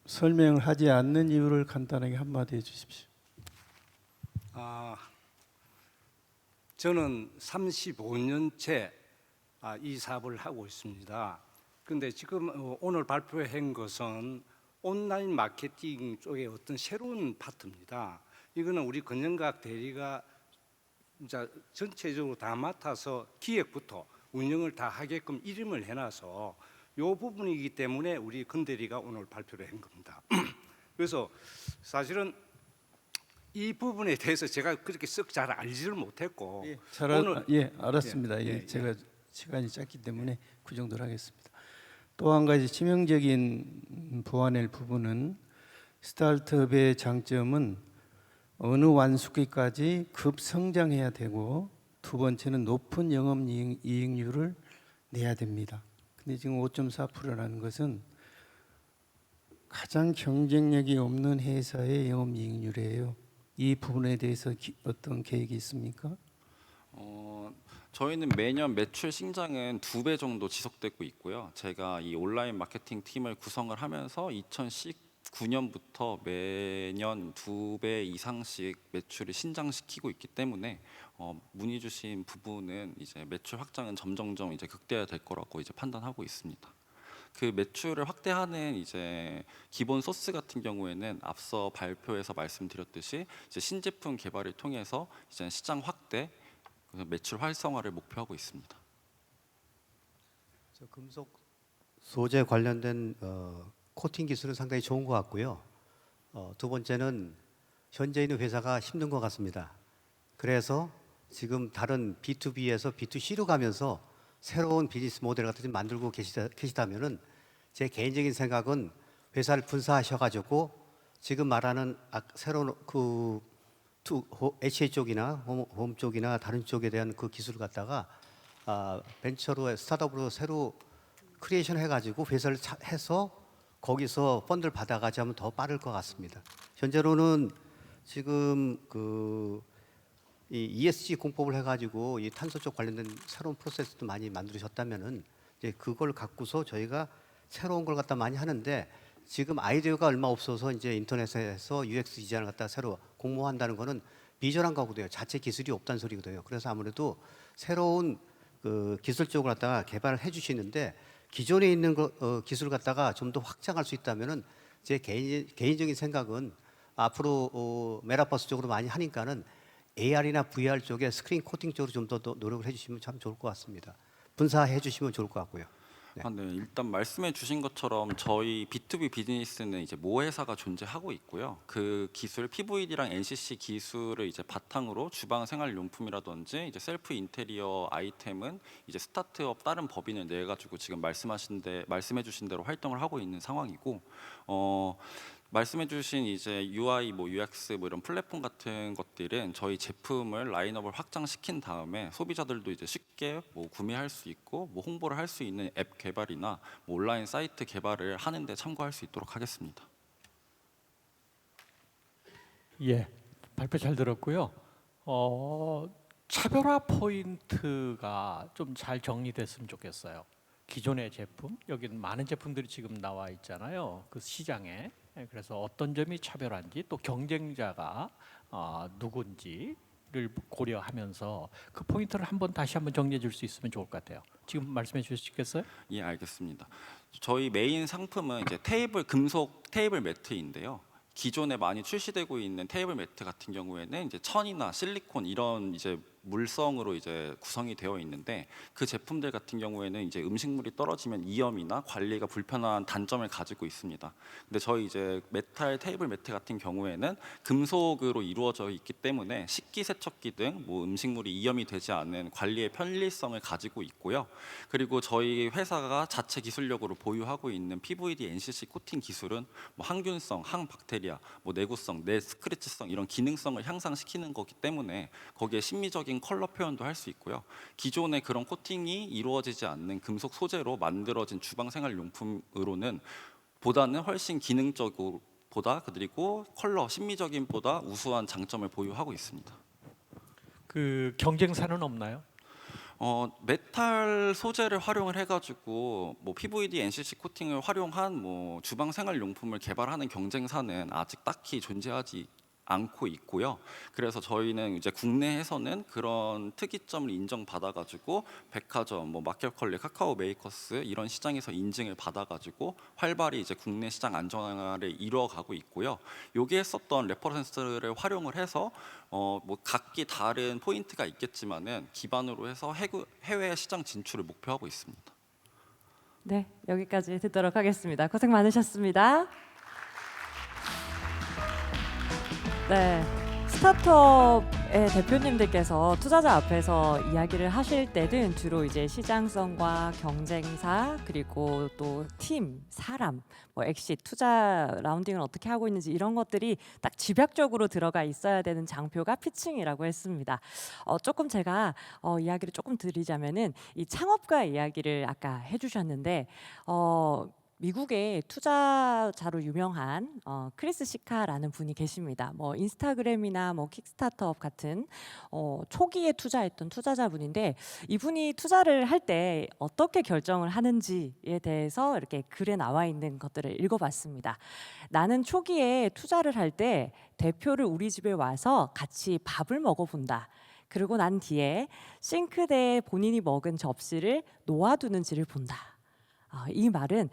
설명을 하지 않는 이유를 간단하게 한마디 해주십시오. 저는 35년째 이 사업을 하고 있습니다. 그런데 지금 오늘 발표한 것은 온라인 마케팅 쪽의 어떤 새로운 파트입니다. 이거는 우리 건영각 대리가 전체적으로 다 맡아서 기획부터 운영을 다 하게끔 이름을 해놔서 이 부분이기 때문에 우리 건 대리가 오늘 발표를 한 겁니다. 그래서 사실은 이 부분에 대해서 제가 그렇게 썩 잘 알지를 못했고 알았습니다. 예, 제가 시간이 짧기 때문에 그 정도로 하겠습니다. 또 한 가지 치명적인 보완할 부분은 스타트업의 장점은 어느 완숙기까지 급성장해야 되고 두 번째는 높은 영업이익률을 내야 됩니다. 근데 지금 5.4%라는 것은 가장 경쟁력이 없는 회사의 영업이익률이에요. 이 부분에 대해서 어떤 계획이 있습니까? 저희는 매년 매출 신장은 2배 정도 지속되고 있고요. 제가 이 온라인 마케팅 팀을 구성을 하면서 2019년부터 매년 2배 이상씩 매출을 신장시키고 있기 때문에 문의 주신 부분은 이제 매출 확장은 점점점 이제 극대화될 거라고 이제 판단하고 있습니다. 그 매출을 확대하는 이제 기본 소스 같은 경우에는 앞서 발표에서 말씀드렸듯이 이제 신제품 개발을 통해서 이제 시장 확대, 매출 활성화를 목표하고 있습니다. 금속 소재 관련된 코팅 기술은 상당히 좋은 것 같고요. 두 번째는 현재 있는 회사가 힘든 것 같습니다. 그래서 지금 다른 B2B에서 B2C로 가면서 새로운 비즈니스 모델 같은 걸 만들고 계시다면은 제 개인적인 생각은 회사를 분사하셔가지고 지금 말하는 새로운 HA 쪽이나 홈 쪽이나 다른 쪽에 대한 그 기술을 갖다가 벤처로 스타트업으로 새로 크리에이션 해가지고 회사를 해서 거기서 펀드를 받아가지고 하면 더 빠를 것 같습니다. 현재로는 지금 이 ESG 공법을 해가지고 이 탄소 쪽 관련된 새로운 프로세스도 많이 만들으셨다면은 이제 그걸 갖고서 저희가 새로운 걸 갖다 많이 하는데 지금 아이디어가 얼마 없어서 이제 인터넷에서 UX 디자인을 갖다 새로 공모한다는 거는 비전한 거거든요. 자체 기술이 없다는 소리거든요. 그래서 아무래도 새로운 그 기술 쪽을 갖다가 개발을 해주시는데 기존에 있는 기술을 갖다가 좀 더 확장할 수 있다면은 제 개인적인 생각은 앞으로 메타버스 쪽으로 많이 하니까는 AR이나 VR 쪽에 스크린 코팅 쪽으로 좀 더 노력을 해주시면 참 좋을 것 같습니다. 분사해 주시면 좋을 것 같고요. 네, 일단 말씀해 주신 것처럼 저희 B2B 비즈니스는 이제 모 회사가 존재하고 있고요. 그 기술 PVD랑 NCC 기술을 이제 바탕으로 주방 생활용품이라든지 이제 셀프 인테리어 아이템은 이제 스타트업 다른 법인을 내 가지고 지금 말씀해 주신 대로 활동을 하고 있는 상황이고, 말씀해주신 이제 UI, 뭐 UX, 뭐 이런 플랫폼 같은 것들은 저희 제품을 라인업을 확장시킨 다음에 소비자들도 이제 쉽게 뭐 구매할 수 있고 뭐 홍보를 할 수 있는 앱 개발이나 뭐 온라인 사이트 개발을 하는데 참고할 수 있도록 하겠습니다. 예, 발표 잘 들었고요. 차별화 포인트가 좀 잘 정리됐으면 좋겠어요. 기존의 제품, 여기는 많은 제품들이 지금 나와 있잖아요. 그 시장에. 그래서 어떤 점이 차별한지, 또 경쟁자가 누군지를 고려하면서 그 포인트를 다시 한번 정리해 줄 수 있으면 좋을 것 같아요. 지금 말씀해 주시겠어요? 예, 알겠습니다. 저희 메인 상품은 이제 금속 테이블 매트인데요. 기존에 많이 출시되고 있는 테이블 매트 같은 경우에는 이제 천이나 실리콘 이런 이제 물성으로 이제 구성이 되어 있는데, 그 제품들 같은 경우에는 이제 음식물이 떨어지면 위험이나 관리가 불편한 단점을 가지고 있습니다. 근데 저희 이제 메탈 테이블 매트 같은 경우에는 금속으로 이루어져 있기 때문에 식기 세척기 등 뭐 음식물이 위험이 되지 않는 관리의 편리성을 가지고 있고요. 그리고 저희 회사가 자체 기술력으로 보유하고 있는 PVD NCC 코팅 기술은 뭐 항균성, 항박테리아, 뭐 내구성, 내스크래치성 이런 기능성을 향상시키는 거기 때문에 거기에 심미적인 컬러 표현도 할 수 있고요. 기존의 그런 코팅이 이루어지지 않는 금속 소재로 만들어진 주방 생활 용품으로는 보다는 훨씬 기능적으로 그리고 컬러 심미적인 보다 우수한 장점을 보유하고 있습니다. 그 경쟁사는 없나요? 메탈 소재를 활용을 해가지고 뭐 PVD, NCC 코팅을 활용한 뭐 주방 생활 용품을 개발하는 경쟁사는 아직 딱히 존재하지 않고 있고요. 그래서 저희는 이제 국내에서는 그런 특이점을 인정받아가지고 백화점, 뭐 마켓컬리, 카카오 메이커스 이런 시장에서 인증을 받아가지고 활발히 이제 국내 시장 안정화를 이루어가고 있고요. 여기에 썼던 레퍼런스를 활용을 해서 뭐 각기 다른 포인트가 있겠지만은 기반으로 해서 해외 시장 진출을 목표하고 있습니다. 네, 여기까지 듣도록 하겠습니다. 고생 많으셨습니다. 네, 스타트업의 대표님들께서 투자자 앞에서 이야기를 하실 때는 주로 이제 시장성과 경쟁사, 그리고 또 팀, 사람, 뭐 엑시트, 투자 라운딩을 어떻게 하고 있는지 이런 것들이 딱 집약적으로 들어가 있어야 되는 장표가 피칭이라고 했습니다. 조금 제가 이야기를 조금 드리자면은 이 창업가 이야기를 아까 해주셨는데 미국의 투자자로 유명한 크리스 시카라는 분이 계십니다. 뭐 인스타그램이나 뭐 킥스타터 같은 초기에 투자했던 투자자분인데, 이분이 투자를 할 때 어떻게 결정을 하는지에 대해서 이렇게 글에 나와 있는 것들을 읽어봤습니다. 나는 초기에 투자를 할 때 대표를 우리 집에 와서 같이 밥을 먹어본다. 그리고 난 뒤에 싱크대에 본인이 먹은 접시를 놓아두는지를 본다. 이 말은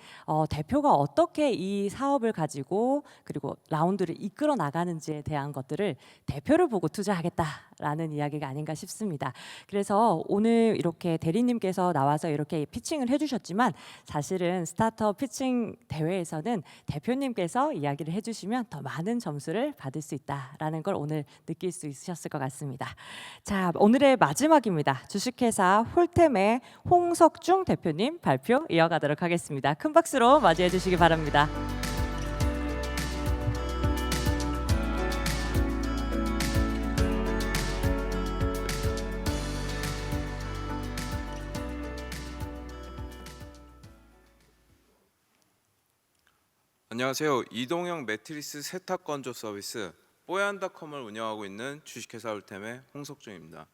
대표가 어떻게 이 사업을 가지고 그리고 라운드를 이끌어 나가는지에 대한 것들을 대표를 보고 투자하겠다라는 이야기가 아닌가 싶습니다. 그래서 오늘 이렇게 대리님께서 나와서 이렇게 피칭을 해주셨지만, 사실은 스타트업 피칭 대회에서는 대표님께서 이야기를 해주시면 더 많은 점수를 받을 수 있다라는 걸 오늘 느낄 수 있으셨을 것 같습니다. 자, 오늘의 마지막입니다. 주식회사 홀템의 홍석중 대표님 발표 이어가도록 하겠습니다. 큰 박수로 맞이해 주시기 바랍니다. 안녕하세요. 이동형 매트리스 세탁 건조 서비스 뽀얀닷컴을 운영하고 있는 주식회사 홀템의 홍석중입니다.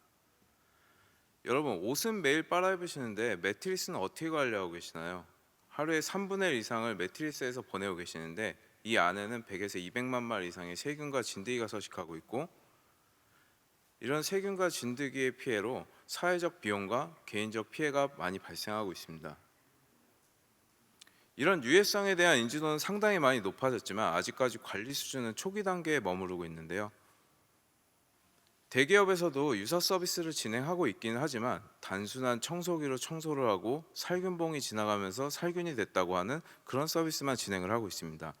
여러분, 옷은 매일 빨아입으시는데 매트리스는 어떻게 관리하고 계시나요? 하루에 3분의 1 이상을 매트리스에서 보내고 계시는데 이 안에는 100에서 200만 마리 이상의 세균과 진드기가 서식하고 있고, 이런 세균과 진드기의 피해로 사회적 비용과 개인적 피해가 많이 발생하고 있습니다. 이런 유해성에 대한 인지도는 상당히 많이 높아졌지만 아직까지 관리 수준은 초기 단계에 머무르고 있는데요. 대기업에서도 유사 서비스를 진행하고 있기는 하지만 단순한 청소기로 청소를 하고 살균봉이 지나가면서 살균이 됐다고 하는 그런 서비스만 진행을 하고 있습니다.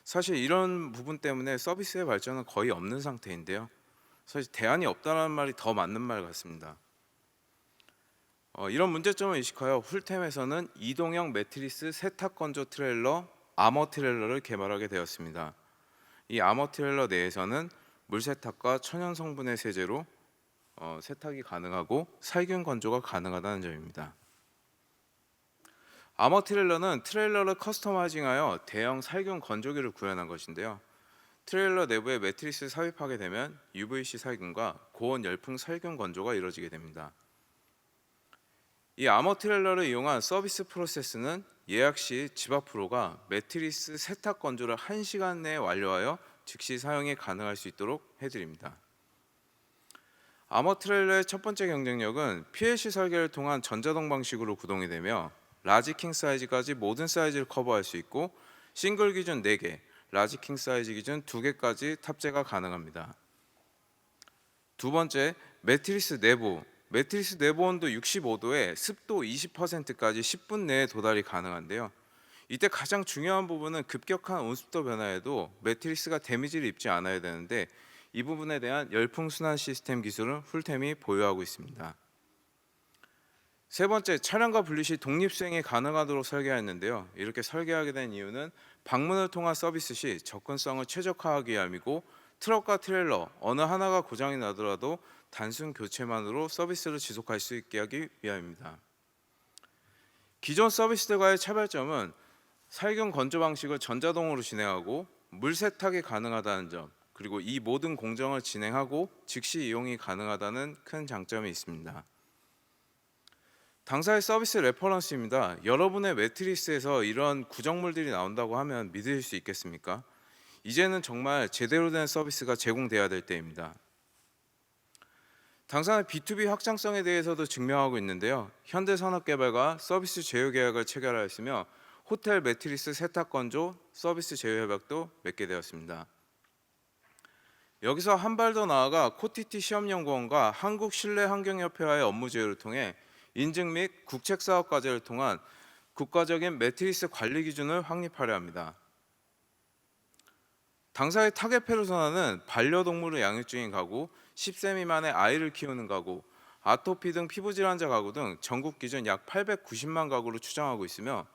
사실 이런 부분 때문에 서비스의 발전은 거의 없는 상태인데요. 사실 대안이 없다는 말이 더 맞는 말 같습니다. 이런 문제점을 인식하여 훌템에서는 이동형 매트리스 세탁 건조 트레일러 아머 트레일러를 개발하게 되었습니다. 이 아머 트레일러 내에서는 물 세탁과 천연 성분의 세제로 세탁이 가능하고 살균 건조가 가능하다는 점입니다. 아머 트레일러는 트레일러를 커스터마이징하여 대형 살균 건조기를 구현한 것인데요. 트레일러 내부에 매트리스를 삽입하게 되면 UVC 살균과 고온 열풍 살균 건조가 이루어지게 됩니다. 이 아머 트레일러를 이용한 서비스 프로세스는 예약 시 집 앞으로가 매트리스 세탁 건조를 1시간 내에 완료하여 즉시 사용이 가능할 수 있도록 해드립니다. 아머 트레일러의 첫 번째 경쟁력은 PLC 설계를 통한 전자동 방식으로 구동이 되며 라지 킹 사이즈까지 모든 사이즈를 커버할 수 있고 싱글 기준 4개, 라지 킹 사이즈 기준 2개까지 탑재가 가능합니다. 두 번째, 매트리스 내부 온도 65도에 습도 20%까지 10분 내에 도달이 가능한데요. 이때 가장 중요한 부분은 급격한 온습도 변화에도 매트리스가 데미지를 입지 않아야 되는데 이 부분에 대한 열풍 순환 시스템 기술은 훌템이 보유하고 있습니다. 세 번째, 차량과 분리 시 독립 수행이 가능하도록 설계하였는데요. 이렇게 설계하게 된 이유는 방문을 통한 서비스 시 접근성을 최적화하기 위함이고 트럭과 트레일러 어느 하나가 고장이 나더라도 단순 교체만으로 서비스를 지속할 수 있게 하기 위함입니다. 기존 서비스들과의 차별점은 살균 건조 방식을 전자동으로 진행하고 물 세탁이 가능하다는 점, 그리고 이 모든 공정을 진행하고 즉시 이용이 가능하다는 큰 장점이 있습니다. 당사의 서비스 레퍼런스입니다. 여러분의 매트리스에서 이런 구정물들이 나온다고 하면 믿으실 수 있겠습니까? 이제는 정말 제대로 된 서비스가 제공돼야 될 때입니다. 당사는 B2B 확장성에 대해서도 증명하고 있는데요. 현대산업개발과 서비스 제휴 계약을 체결하였으며 호텔 매트리스 세탁 건조 서비스 제휴 협약도 맺게 되었습니다. 여기서 한 발 더 나아가 코티티 시험연구원과 한국실내환경협회와의 업무 제휴를 통해 인증 및 국책사업 과제를 통한 국가적인 매트리스 관리 기준을 확립하려 합니다. 당사의 타겟 페르소나는 반려동물을 양육 중인 가구, 10세 미만의 아이를 키우는 가구, 아토피 등 피부질환자 가구 등 전국 기준 약 890만 가구로 추정하고 있으며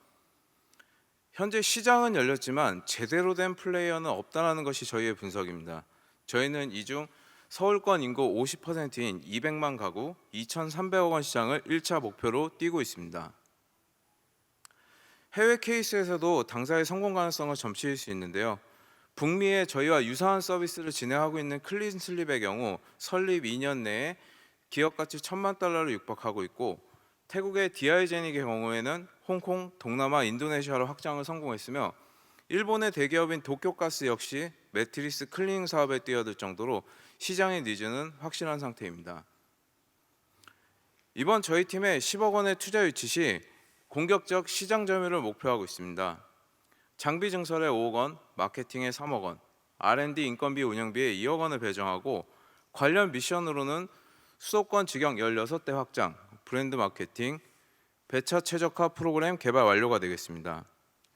현재 시장은 열렸지만 제대로 된 플레이어는 없다는 것이 저희의 분석입니다. 저희는 이 중 서울권 인구 50%인 200만 가구, 2,300억 원 시장을 1차 목표로 띄고 있습니다. 해외 케이스에서도 당사의 성공 가능성을 점칠 수 있는데요. 북미에 저희와 유사한 서비스를 진행하고 있는 클린슬립의 경우 설립 2년 내에 기업 가치 $10,000,000를 육박하고 있고 태국의 디아이제닉의 경우에는 홍콩, 동남아, 인도네시아로 확장을 성공했으며 일본의 대기업인 도쿄가스 역시 매트리스 클리닝 사업에 뛰어들 정도로 시장의 니즈는 확실한 상태입니다. 이번 저희 팀의 10억 원의 투자 유치 시 공격적 시장 점유를 목표하고 있습니다. 장비 증설에 5억 원, 마케팅에 3억 원, R&D 인건비 운영비에 2억 원을 배정하고 관련 미션으로는 수도권 직영 16대 확장, 브랜드 마케팅, 배차 최적화 프로그램 개발 완료가 되겠습니다.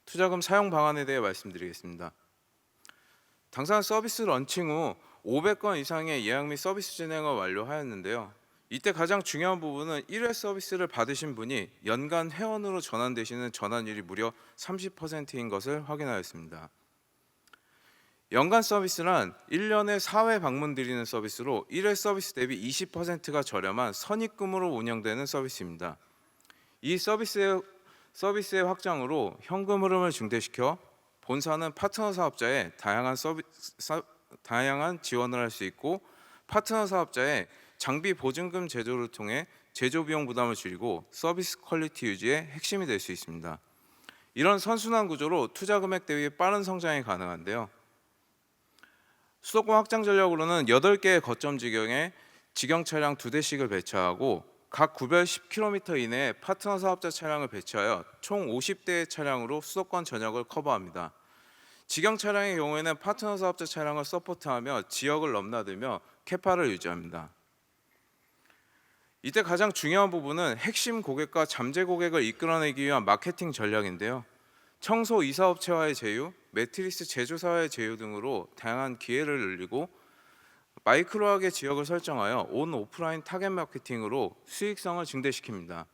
투자금 사용 방안에 대해 말씀드리겠습니다. 당사는 서비스 런칭 후 500건 이상의 예약 및 서비스 진행을 완료하였는데요. 이때 가장 중요한 부분은 1회 서비스를 받으신 분이 연간 회원으로 전환되시는 전환율이 무려 30%인 것을 확인하였습니다. 연간 서비스란 1년에 4회 방문 드리는 서비스로 1회 서비스 대비 20%가 저렴한 선입금으로 운영되는 서비스입니다. 이 서비스의 확장으로 현금 흐름을 증대시켜 본사는 파트너 사업자에 다양한 지원을 할 수 있고 파트너 사업자의 장비 보증금 제도를 통해 제조 비용 부담을 줄이고 서비스 퀄리티 유지의 핵심이 될 수 있습니다. 이런 선순환 구조로 투자 금액 대비 빠른 성장이 가능한데요. 수도권 확장 전략으로는 8개의 거점 지경에 직영 차량 2대씩을 배치하고 각 구별 10km 이내에 파트너 사업자 차량을 배치하여 총 50대의 차량으로 수도권 전역을 커버합니다. 직영 차량의 경우에는 파트너 사업자 차량을 서포트하며 지역을 넘나들며 캐파를 유지합니다. 이때 가장 중요한 부분은 핵심 고객과 잠재 고객을 이끌어내기 위한 마케팅 전략인데요. 청소 이사업체와의 제휴, 매트리스 제조사와의 제휴 등으로 다양한 기회를 늘리고 마이크로하게 지역을 설정하여 온 오프라인 타겟 마케팅으로 수익성을 증대시킵니다.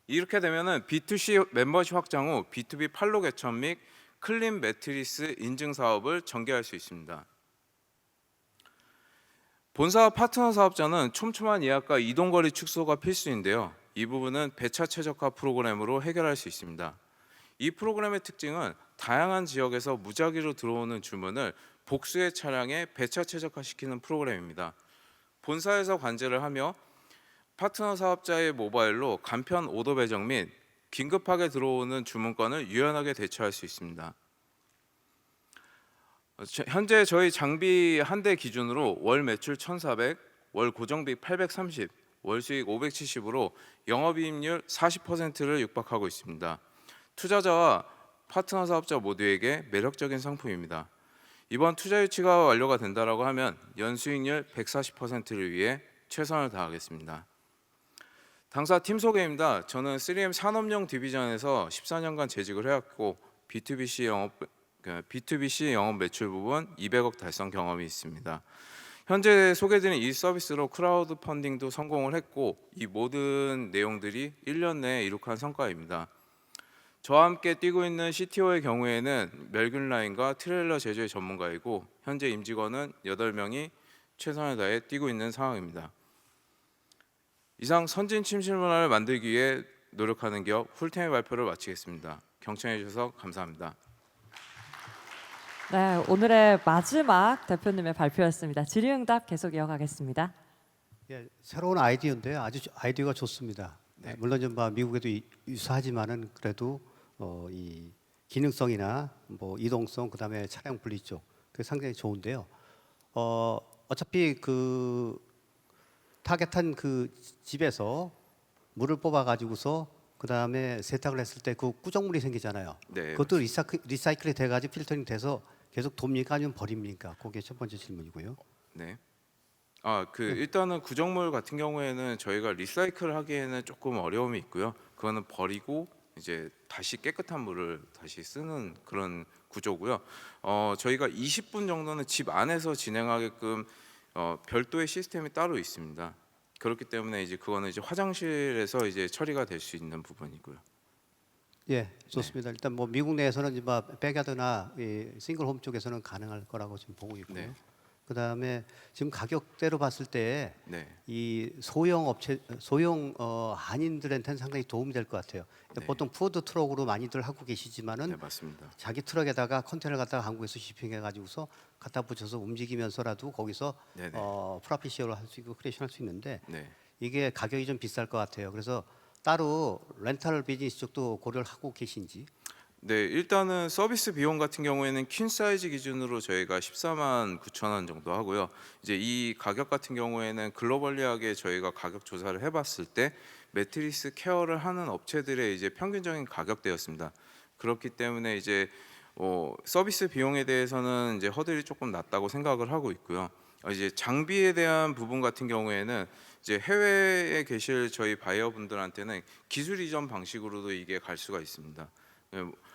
이렇게 되면은 B2C 멤버십 확장 후 B2B 판로 개천 및 클린 매트리스 인증 사업을 전개할 수 있습니다. 본사와 파트너 사업자는 촘촘한 예약과 이동거리 축소가 필수인데요. 이 부분은 배차 최적화 프로그램으로 해결할 수 있습니다. 이 프로그램의 특징은 다양한 지역에서 무작위로 들어오는 주문을 복수의 차량에 배차 최적화시키는 프로그램입니다. 본사에서 관제를 하며 파트너 사업자의 모바일로 간편 오더 배정 및 긴급하게 들어오는 주문건을 유연하게 대처할 수 있습니다. 현재 저희 장비 한 대 기준으로 월 매출 1,400, 월 고정비 830, 월 수익 570으로 영업이익률 40%를 육박하고 있습니다. 투자자와 파트너 사업자 모두에게 매력적인 상품입니다. 이번 투자 유치가 완료가 된다라고 하면 연수익률 140%를 위해 최선을 다하겠습니다. 당사 팀 소개입니다. 저는 3M 산업용 디비전에서 14년간 재직을 해왔고 B2B 영업 매출 부분 200억 달성 경험이 있습니다. 현재 소개드린 이 서비스로 크라우드 펀딩도 성공을 했고 이 모든 내용들이 1년 내에 이룩한 성과입니다. 저와 함께 뛰고 있는 CTO의 경우에는 멸균 라인과 트레일러 제조의 전문가이고 현재 임직원은 8명이 최선을 다해 뛰고 있는 상황입니다. 이상 선진 침실 문화를 만들기 위해 노력하는 기업 훌템의 발표를 마치겠습니다. 경청해 주셔서 감사합니다. 네, 오늘의 마지막 대표님의 발표였습니다. 질의응답 계속 이어가겠습니다. 예, 새로운 아이디어인데요. 아주 아이디어가 좋습니다. 네. 물론 좀 미국에도 유사하지만은 그래도 이 기능성이나 뭐 이동성 그다음에 차량 분리 쪽 그게 상당히 좋은데요. 어차피 그 타겟한 그 집에서 물을 뽑아 가지고서 그다음에 세탁을 했을 때 그 꾸정물이 생기잖아요. 네. 그것도 리사이클이 돼 가지고 필터링 돼서 계속 돕니까 아니면 버립니까? 그게 첫 번째 질문이고요. 네. 일단은 구정물 같은 경우에는 저희가 리사이클을 하기에는 조금 어려움이 있고요. 그거는 버리고 이제 다시 깨끗한 물을 다시 쓰는 그런 구조고요. 저희가 20분 정도는 집 안에서 진행하게끔 별도의 시스템이 따로 있습니다. 그렇기 때문에 이제 그거는 이제 화장실에서 이제 처리가 될 수 있는 부분이고요. 예, 좋습니다. 일단 뭐 미국 내에서는 이제 뭐 백야드나 이 싱글홈 쪽에서는 가능할 거라고 지금 보고 있고요. 네. 그다음에 지금 가격대로 봤을 때 이 네. 소형 한인들한테는 상당히 도움이 될 것 같아요. 네. 보통 푸드 트럭으로 많이들 하고 계시지만은 네, 맞습니다. 자기 트럭에다가 컨테이너를 갖다가 한국에서 shipping해 가지고서 갖다 붙여서 움직이면서라도 거기서 네네. 프라핏 쉐어를 할 수 있고 크리에이션 할 수 있는데 네. 이게 가격이 좀 비쌀 것 같아요. 그래서 따로 렌탈 비즈니스 쪽도 고려를 하고 계신지. 네, 일단은 서비스 비용 같은 경우에는 퀸 사이즈 기준으로 저희가 14만 9천 원 정도 하고요. 이제 이 가격 같은 경우에는 글로벌리하게 저희가 가격 조사를 해봤을 때 매트리스 케어를 하는 업체들의 이제 평균적인 가격대였습니다. 그렇기 때문에 이제 서비스 비용에 대해서는 이제 허들이 조금 낮다고 생각을 하고 있고요. 이제 장비에 대한 부분 같은 경우에는 이제 해외에 계실 저희 바이어분들한테는 기술 이전 방식으로도 이게 갈 수가 있습니다.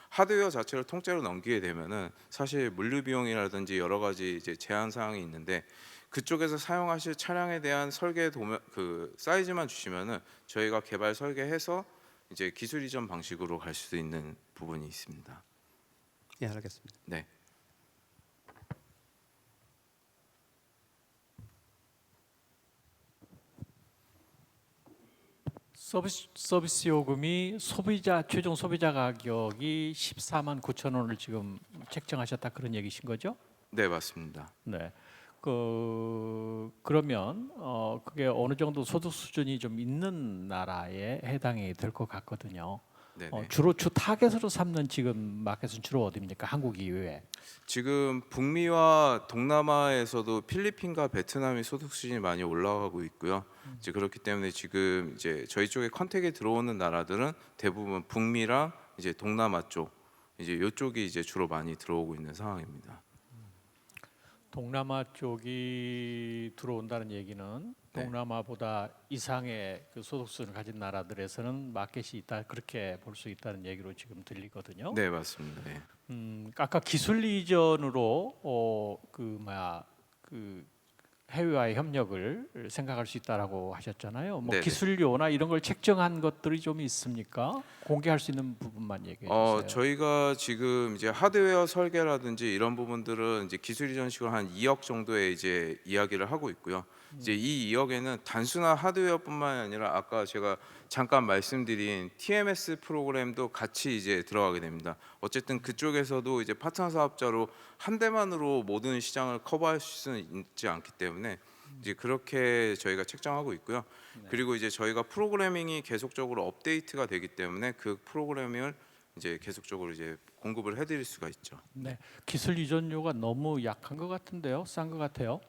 하드웨어 자체를 통째로 넘기게 되면은 사실 물류 비용이라든지 여러 가지 이제 제한 사항이 있는데 그쪽에서 사용하실 차량에 대한 설계 그 사이즈만 주시면은 저희가 개발 설계해서 이제 기술 이전 방식으로 갈 수도 있는 부분이 있습니다. 예, 알겠습니다. 네. 서비스 요금이 최종 소비자 가격이 14만 9천 원을 지금 책정하셨다 그런 얘기신 거죠? 네, 맞습니다. 네. 그러면 그게 어느 정도 소득 수준이 좀 있는 나라에 해당이 될 것 같거든요. 네네. 주로 주 타겟으로 삼는 지금 마켓은 주로 어디입니까? 한국 이외에. 지금 북미와 동남아에서도 필리핀과 베트남이 소득 수준이 많이 올라가고 있고요. 이제 그렇기 때문에 지금 이제 저희 쪽에 컨택이 들어오는 나라들은 대부분 북미랑 이제 동남아 쪽 이제 이쪽이 이제 주로 많이 들어오고 있는 상황입니다. 동남아 쪽이 들어온다는 얘기는 네. 동남아보다 이상의 그 소득 수준을 가진 나라들에서는 마켓이 있다 그렇게 볼 수 있다는 얘기로 지금 들리거든요. 네, 맞습니다. 네. 아까 기술 이전으로 그 해외와의 협력을 생각할 수 있다라고 하셨잖아요. 뭐 네네. 기술료나 이런 걸 책정한 것들이 좀 있습니까? 공개할 수 있는 부분만 얘기해 주세요. 저희가 지금 이제 하드웨어 설계라든지 이런 부분들은 이제 기술 이전식으로 한 2억 정도의 이제 이야기를 하고 있고요. 이제 이 2억에는 단순한 하드웨어뿐만 아니라 아까 제가 잠깐 말씀드린 TMS 프로그램도 같이 이제 들어가게 됩니다. 어쨌든 그쪽에서도 이제 파트너 사업자로 한 대만으로 모든 시장을 커버할 수는 있지 않기 때문에 이제 그렇게 저희가 책정하고 있고요. 그리고 이제 저희가 프로그래밍이 계속적으로 업데이트가 되기 때문에 그 프로그래밍을 이제 계속적으로 이제 공급을 해드릴 수가 있죠. 네, 기술 이전료가 너무 약한 것 같은데요, 싼 것 같아요.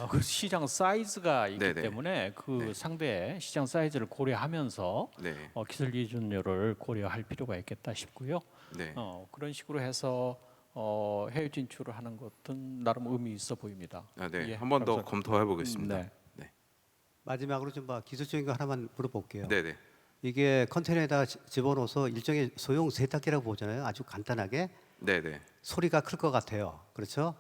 그 시장 사이즈가 있기 네네. 때문에 그 네. 상대의 시장 사이즈를 고려하면서 네, 기술 이전료를 고려할 필요가 있겠다 싶고요. 네, 그런 식으로 해서 해외 진출을 하는 것은 나름 의미 있어 보입니다. 네. 예, 한 번 더 감사합니다. 검토해 보겠습니다. 네. 마지막으로 좀 기술적인 거 하나만 물어볼게요. 네, 네, 이게 컨테이너에다가 집어넣어서 일종의 소형 세탁기라고 보잖아요. 아주 간단하게 네, 네, 소리가 클 것 같아요. 그렇죠?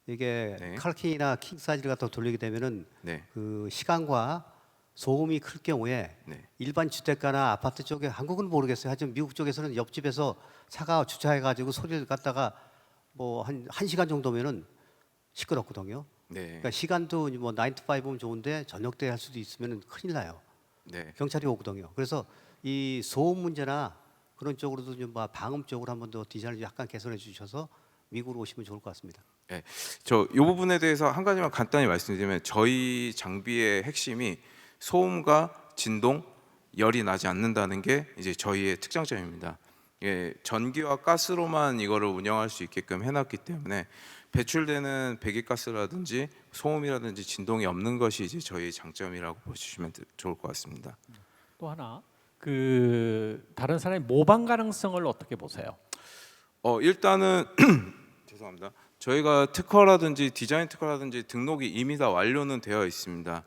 이게 네. 칼킹이나 킹 사이즈를 갖다 돌리게 되면은 네, 그 시간과 소음이 클 경우에 네, 일반 주택가나 아파트 쪽에 한국은 모르겠어요. 하지만 미국 쪽에서는 옆집에서 차가 주차해가지고 소리를 갖다가 뭐 한 시간 정도면은 시끄럽거든요. 네, 그러니까 시간도 뭐 9 to 5면 좋은데 저녁 때 할 수도 있으면 큰일 나요. 네. 경찰이 오거든요. 그래서 이 소음 문제나 그런 쪽으로도 좀 방음 쪽으로 한 번 더 디자인을 약간 개선해 주셔서 미국으로 오시면 좋을 것 같습니다. 저 이 부분에 대해서 한 가지만 간단히 말씀드리면 저희 장비의 핵심이 소음과 진동, 열이 나지 않는다는 게 이제 저희의 특장점입니다. 예, 전기와 가스로만 이거를 운영할 수 있게끔 해놨기 때문에 배출되는 배기가스라든지 소음이라든지 진동이 없는 것이 이제 저희 장점이라고 보시면 좋을 것 같습니다. 또 하나 그 다른 사람의 모방 가능성을 어떻게 보세요? 일단은 죄송합니다. 저희가 특허라든지 디자인 특허라든지 등록이 이미 다 완료는 되어 있습니다.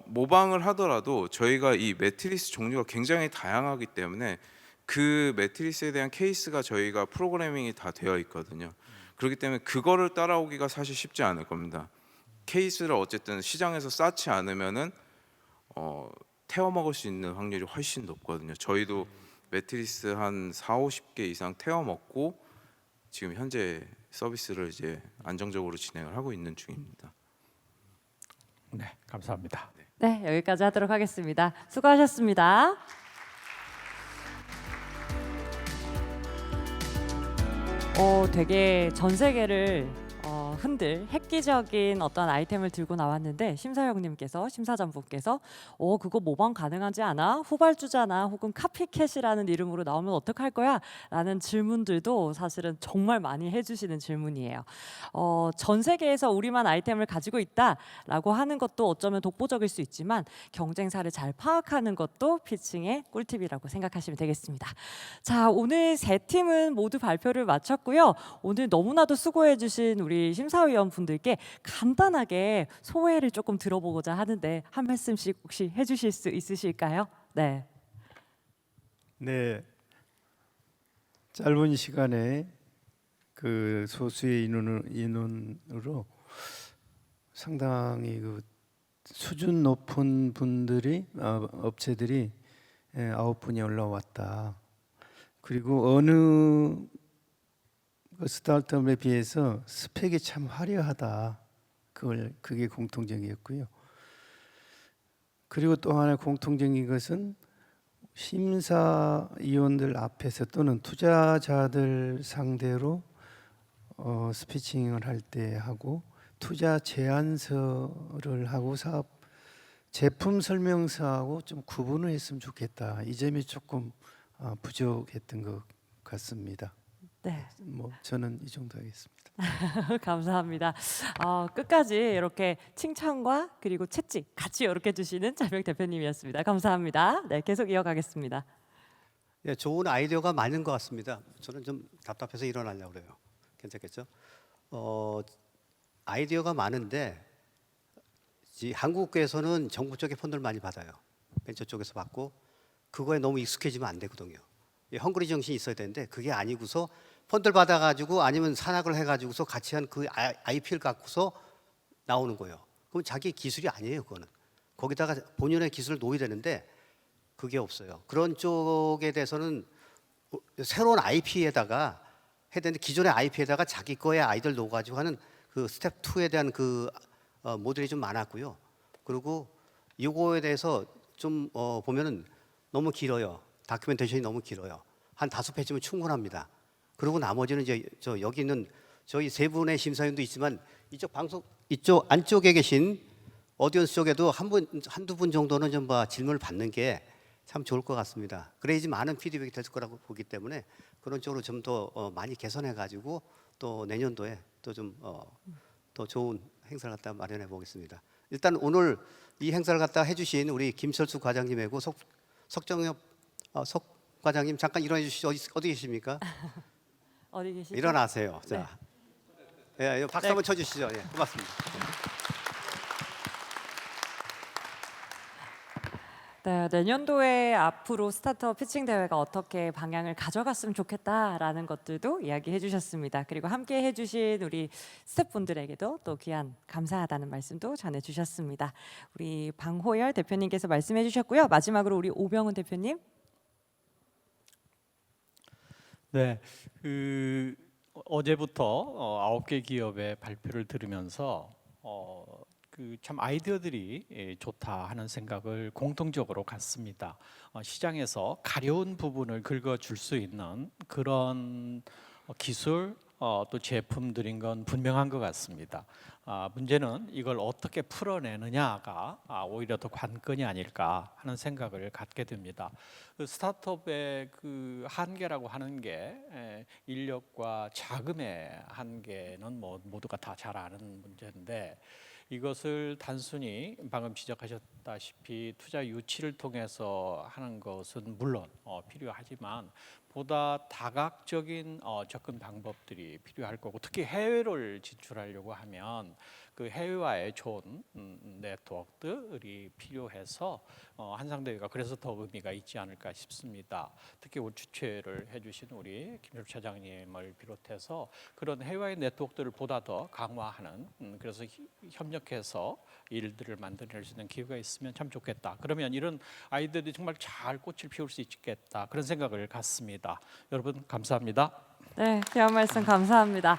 모방을 하더라도 저희가 이 매트리스 종류가 굉장히 다양하기 때문에 그 매트리스에 대한 케이스가 저희가 프로그래밍이 다 되어 있거든요. 그렇기 때문에 그거를 따라오기가 사실 쉽지 않을 겁니다. 케이스를 어쨌든 시장에서 쌓지 않으면은 태워 먹을 수 있는 확률이 훨씬 높거든요. 저희도 매트리스 한 4, 50개 이상 태워 먹고 지금 현재 서비스를 이제 안정적으로 진행을 하고 있는 중입니다. 네, 감사합니다. 네, 여기까지 하도록 하겠습니다. 수고하셨습니다. 되게 전 세계를 흔들 획기적인 어떤 아이템을 들고 나왔는데 심사위원님께서 심사장분께서 그거 모방 가능하지 않아? 후발주자나 혹은 카피캣이라는 이름으로 나오면 어떡할 거야? 라는 질문들도 사실은 정말 많이 해주시는 질문이에요. 전 세계에서 우리만 아이템을 가지고 있다라고 하는 것도 어쩌면 독보적일 수 있지만 경쟁사를 잘 파악하는 것도 피칭의 꿀팁이라고 생각하시면 되겠습니다. 자, 오늘 세 팀은 모두 발표를 마쳤고요. 오늘 너무나도 수고해주신 우리 심사위원분들께 간단하게 소회를 조금 들어보고자 하는데 한 말씀씩 혹시 해주실 수 있으실까요? 네. 네, 짧은 시간에 그 소수의 인원으로 상당히 그 수준 높은 분들이 업체들이 9분이 올라왔다. 그리고 어느 스타트업에 비해서 스펙이 참 화려하다. 그게 공통적이었고요. 그리고 또 하나 공통적인 것은 심사위원들 앞에서 또는 투자자들 상대로 스피칭을 할 때 하고 투자 제안서를 하고 사업 제품 설명서하고 좀 구분을 했으면 좋겠다. 이 점이 조금 부족했던 것 같습니다. 네. 뭐 저는 이 정도 하겠습니다. 감사합니다. 끝까지 이렇게 칭찬과 그리고 채찍 같이 이렇게 주시는 자명 대표님이었습니다. 감사합니다. 네, 계속 이어가겠습니다. 예, 좋은 아이디어가 많은 것 같습니다. 저는 좀 답답해서 일어나려고 그래요. 괜찮겠죠? 아이디어가 많은데 한국에서는 정부 쪽에 펀드를 많이 받아요. 벤처 쪽에서 받고 그거에 너무 익숙해지면 안 되거든요. 헝그리 정신이 있어야 되는데 그게 아니고서 펀드를 받아가지고 아니면 산학을 해가지고서 같이 한 그 IP를 갖고서 나오는 거예요. 그럼 자기 기술이 아니에요, 그거는. 거기다가 본연의 기술을 놓아야 되는데 그게 없어요. 그런 쪽에 대해서는 새로운 IP에다가 해야 되는데 기존의 IP에다가 자기 거의 아이들 놓아가지고 하는 그 스텝 2에 대한 그 모델이 좀 많았고요. 그리고 이거에 대해서 좀 보면은 너무 길어요. 다큐멘테이션이 너무 길어요. 한 5페이지면 충분합니다. 그리고 나머지는 이제 여기 있는 저희 세 분의 심사위원도 있지만 이쪽 안쪽에 계신 오디언스 쪽에도 한두 분 정도는 좀 질문을 받는 게 참 좋을 것 같습니다. 그래야지 많은 피드백이 될 거라고 보기 때문에 그런 쪽으로 좀 더 많이 개선해 가지고 또 내년도에 또 좀 더 좋은 행사를 갖다 마련해 보겠습니다. 일단 오늘 이 행사를 갖다 해주신 우리 김철수 과장님하고 석정엽 석 과장님 잠깐 일어나 주시죠. 어디 계십니까? 어디 계시죠? 일어나세요. 자, 예, 박수 한번 쳐주시죠. 예, 고맙습니다. 네, 내년도에 앞으로 스타트업 피칭 대회가 어떻게 방향을 가져갔으면 좋겠다라는 것들도 이야기해 주셨습니다. 그리고 함께 해주신 우리 스태프분들에게도 또 귀한 감사하다는 말씀도 전해주셨습니다. 우리 방호열 대표님께서 말씀해 주셨고요. 마지막으로 우리 오병훈 대표님. 네, 어제부터 9개 기업의 발표를 들으면서 그 참 아이디어들이 좋다 하는 생각을 공통적으로 갖습니다. 시장에서 가려운 부분을 긁어줄 수 있는 그런 기술 또 제품들인 건 분명한 것 같습니다. 문제는 이걸 어떻게 풀어내느냐가 오히려 더 관건이 아닐까 하는 생각을 갖게 됩니다. 그 스타트업의 그 한계라고 하는 게 인력과 자금의 한계는 모두가 다 잘 아는 문제인데 이것을 단순히 방금 지적하셨다시피 투자 유치를 통해서 하는 것은 물론 필요하지만 보다 다각적인 접근 방법들이 필요할 거고 특히 해외를 진출하려고 하면 그 해외와의 좋은 네트워크들이 필요해서 한상대회가 그래서 더 의미가 있지 않을까 싶습니다. 특히 오늘 주최를 해주신 우리 김철수 차장님을 비롯해서 그런 해외의 네트워크들을 보다 더 강화하는 그래서 협력해서 일들을 만들어낼 수 있는 기회가 있으면 참 좋겠다. 그러면 이런 아이들이 정말 잘 꽃을 피울 수 있겠다. 그런 생각을 갖습니다. 여러분 감사합니다. 네, 귀한 말씀 감사합니다.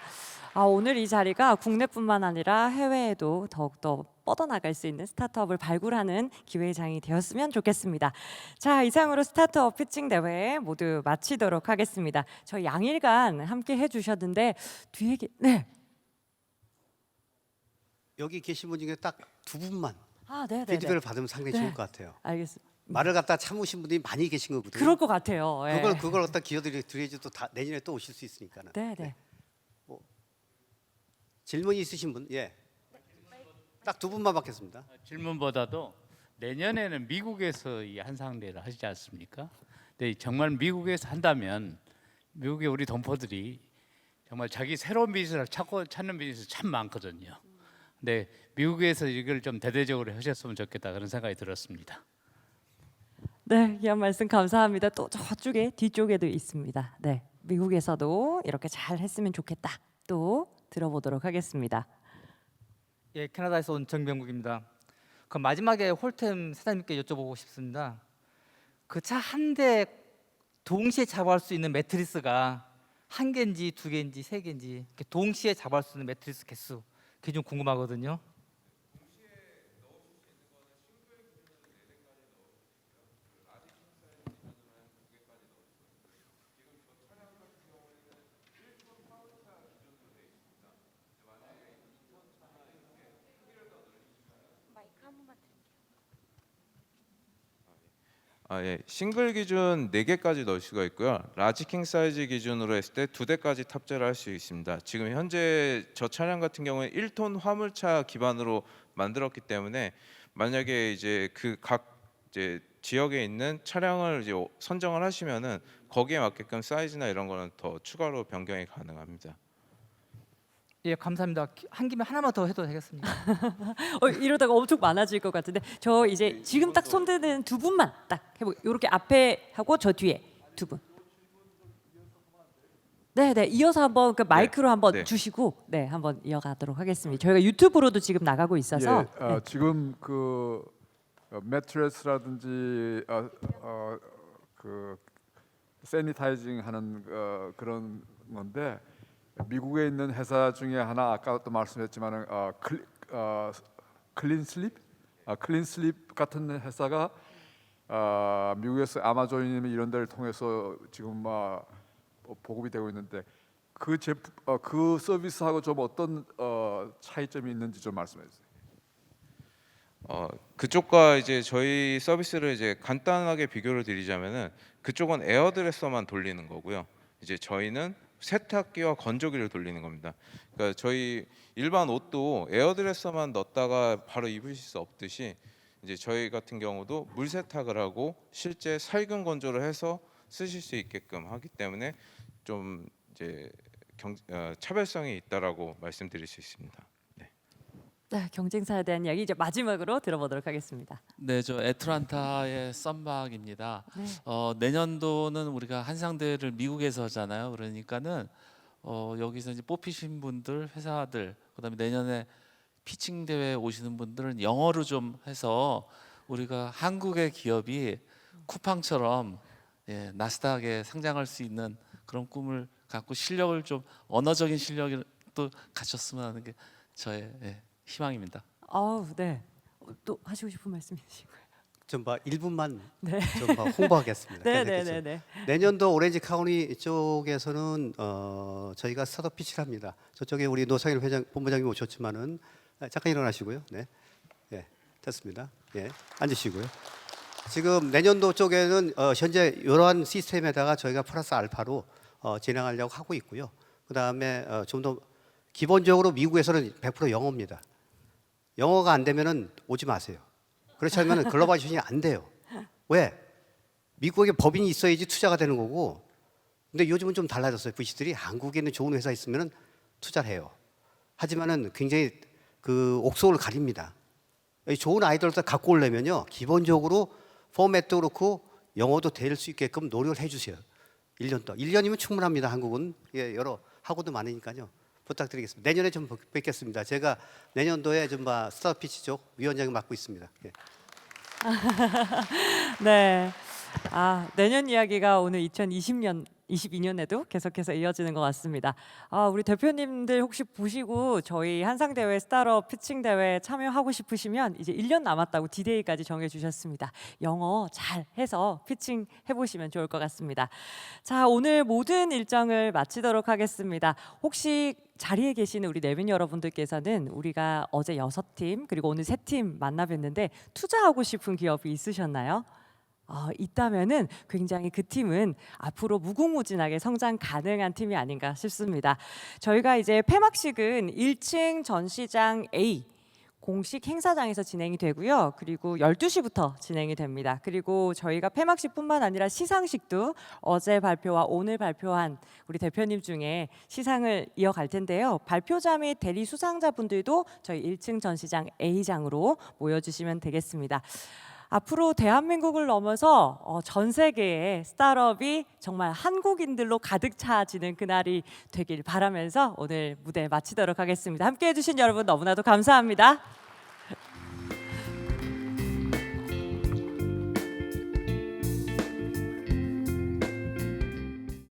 오늘 이 자리가 국내뿐만 아니라 해외에도 더욱더 뻗어나갈 수 있는 스타트업을 발굴하는 기회의 장이 되었으면 좋겠습니다. 자, 이상으로 스타트업 피칭 대회 모두 마치도록 하겠습니다. 저희 양일간 함께 해주셨는데 뒤에 네. 여기 계신 분 중에 딱 두 분만 네. 피드백을 받으면 상당히 네. 좋을 것 같아요. 알겠습니다. 말을 갖다 참으신 분들이 많이 계신 거거든요. 그럴 것 같아요. 예. 그걸 갖다 기여드려야지 또 내년에 또 오실 수 있으니까는. 네. 질문이 있으신 분, 예. 딱 두 분만 받겠습니다. 질문보다도 내년에는 미국에서 이 한상대를 하지 않습니까? 근데 정말 미국에서 한다면 미국의 우리 동포들이 정말 자기 새로운 비즈니스를 찾는 비즈니스 참 많거든요. 근데 미국에서 이걸 좀 대대적으로 하셨으면 좋겠다 그런 생각이 들었습니다. 네, 귀한 말씀 감사합니다. 또 저쪽에 뒤쪽에도 있습니다. 네, 미국에서도 이렇게 잘 했으면 좋겠다. 또 들어보도록 하겠습니다. 예, 캐나다에서 온 정병국입니다. 그럼 마지막에 홀템 사장님께 여쭤보고 싶습니다. 그 차 한 대 동시에 작업할 수 있는 매트리스가 한 개인지 두 개인지 세 개인지 이렇게 동시에 작업할 수 있는 매트리스 개수 그게 좀 궁금하거든요. 예. 싱글 기준 4개까지 넣을 수가 있고요. 라지킹 사이즈 기준으로 했을 때 2대까지 탑재를 할 수 있습니다. 지금 현재 저 차량 같은 경우에 1톤 화물차 기반으로 만들었기 때문에 만약에 이제 그 각 이제 지역에 있는 차량을 이제 선정을 하시면은 거기에 맞게끔 사이즈나 이런 거는 더 추가로 변경이 가능합니다. 예, 감사합니다. 한 김에 하나만 더 해도 되겠습니다. 이러다가 엄청 많아질 것 같은데 저 이제 지금 딱 손드는 두 분만 딱 해보. 이렇게 앞에 하고 저 뒤에 두 분. 네, 이어서 한번 그 마이크로 한번 네. 주시고 네, 한번 이어가도록 하겠습니다. 저희가 유튜브로도 지금 나가고 있어서 네. 지금 그 매트레스라든지 그 세니타이징하는 그런 건데 미국에 있는 회사 중에 하나 아까 또 말씀했지만은 클린슬립 같은 회사가 미국에서 아마존이나 이런 데를 통해서 지금 보급이 되고 있는데 그 제품 그 서비스하고 좀 어떤 차이점이 있는지 좀 말씀해 주세요. 그쪽과 이제 저희 서비스를 이제 간단하게 비교를 드리자면은 그쪽은 에어드레서만 돌리는 거고요. 이제 저희는 세탁기와 건조기를 돌리는 겁니다. 그러니까 저희 일반 옷도 에어드레서만 넣었다가 바로 입으실 수 없듯이 이제 저희 같은 경우도 물 세탁을 하고 실제 살균 건조를 해서 쓰실 수 있게끔 하기 때문에 좀 이제 차별성이 있다라고 말씀드릴 수 있습니다. 네, 경쟁사에 대한 이야기 이제 마지막으로 들어보도록 하겠습니다. 네, 저 애틀란타의 썸박입니다. 네. 내년도는 우리가 한상대회를 미국에서 하잖아요. 그러니까는 여기서 이제 뽑히신 분들, 회사들, 그다음에 내년에 피칭 대회 오시는 분들은 영어로 좀 해서 우리가 한국의 기업이 쿠팡처럼 나스닥에 상장할 수 있는 그런 꿈을 갖고 실력을 좀 언어적인 실력을 또 갖췄으면 하는 게 저의 희망입니다. 네. 또 하시고 싶은 말씀 있으신가요? 좀 1분만 네. 좀 홍보하겠습니다. 네. 내년도 오렌지 카운티 쪽에서는 저희가 스타트업 피치를 합니다. 저쪽에 우리 노상일 본부장님 오셨지만은 잠깐 일어나시고요. 네, 됐습니다. 앉으시고요. 지금 내년도 쪽에는 현재 이러한 시스템에다가 저희가 플러스 알파로 진행하려고 하고 있고요. 그 다음에 좀 더 기본적으로 미국에서는 100% 영어입니다. 영어가 안 되면은 오지 마세요. 그렇지 않으면 글로벌이션이 안 돼요. 왜? 미국에 법인이 있어야지 투자가 되는 거고. 근데 요즘은 좀 달라졌어요. VC들이 한국에 있는 좋은 회사 있으면은 투자를 해요. 하지만은 굉장히 그 옥석을 가립니다. 좋은 아이디어를 갖고 오려면요, 기본적으로 포맷도 그렇고 영어도 될 수 있게끔 노력을 해주세요. 1년 동안. 1년이면 충분합니다. 한국은 여러 학원도 많으니까요. 부탁드리겠습니다. 내년에 좀 뵙겠습니다. 제가 내년도에 좀 스타트업 피치 쪽 위원장을 맡고 있습니다. 네. 내년 이야기가 오늘 2022년에도 계속해서 이어지는 것 같습니다. 우리 대표님들 혹시 보시고 저희 한상대회 스타트업 피칭 대회 참여하고 싶으시면 이제 1년 남았다고 디데이까지 정해주셨습니다. 영어 잘 해서 피칭 해보시면 좋을 것 같습니다. 자, 오늘 모든 일정을 마치도록 하겠습니다. 혹시 자리에 계시는 우리 내빈 여러분들께서는 우리가 어제 6팀 그리고 오늘 3팀 만나 뵀는데 투자하고 싶은 기업이 있으셨나요? 있다면은 굉장히 그 팀은 앞으로 무궁무진하게 성장 가능한 팀이 아닌가 싶습니다. 저희가 이제 폐막식은 1층 전시장 A 공식 행사장에서 진행이 되고요. 그리고 12시부터 진행이 됩니다. 그리고 저희가 폐막식뿐만 아니라 시상식도 어제 발표와 오늘 발표한 우리 대표님 중에 시상을 이어갈 텐데요. 발표자 및 대리 수상자분들도 저희 1층 전시장 A장으로 모여주시면 되겠습니다. 앞으로 대한민국을 넘어서 전 세계의 스타트업이 정말 한국인들로 가득 차지는 그날이 되길 바라면서 오늘 무대 마치도록 하겠습니다. 함께해 주신 여러분 너무나도 감사합니다.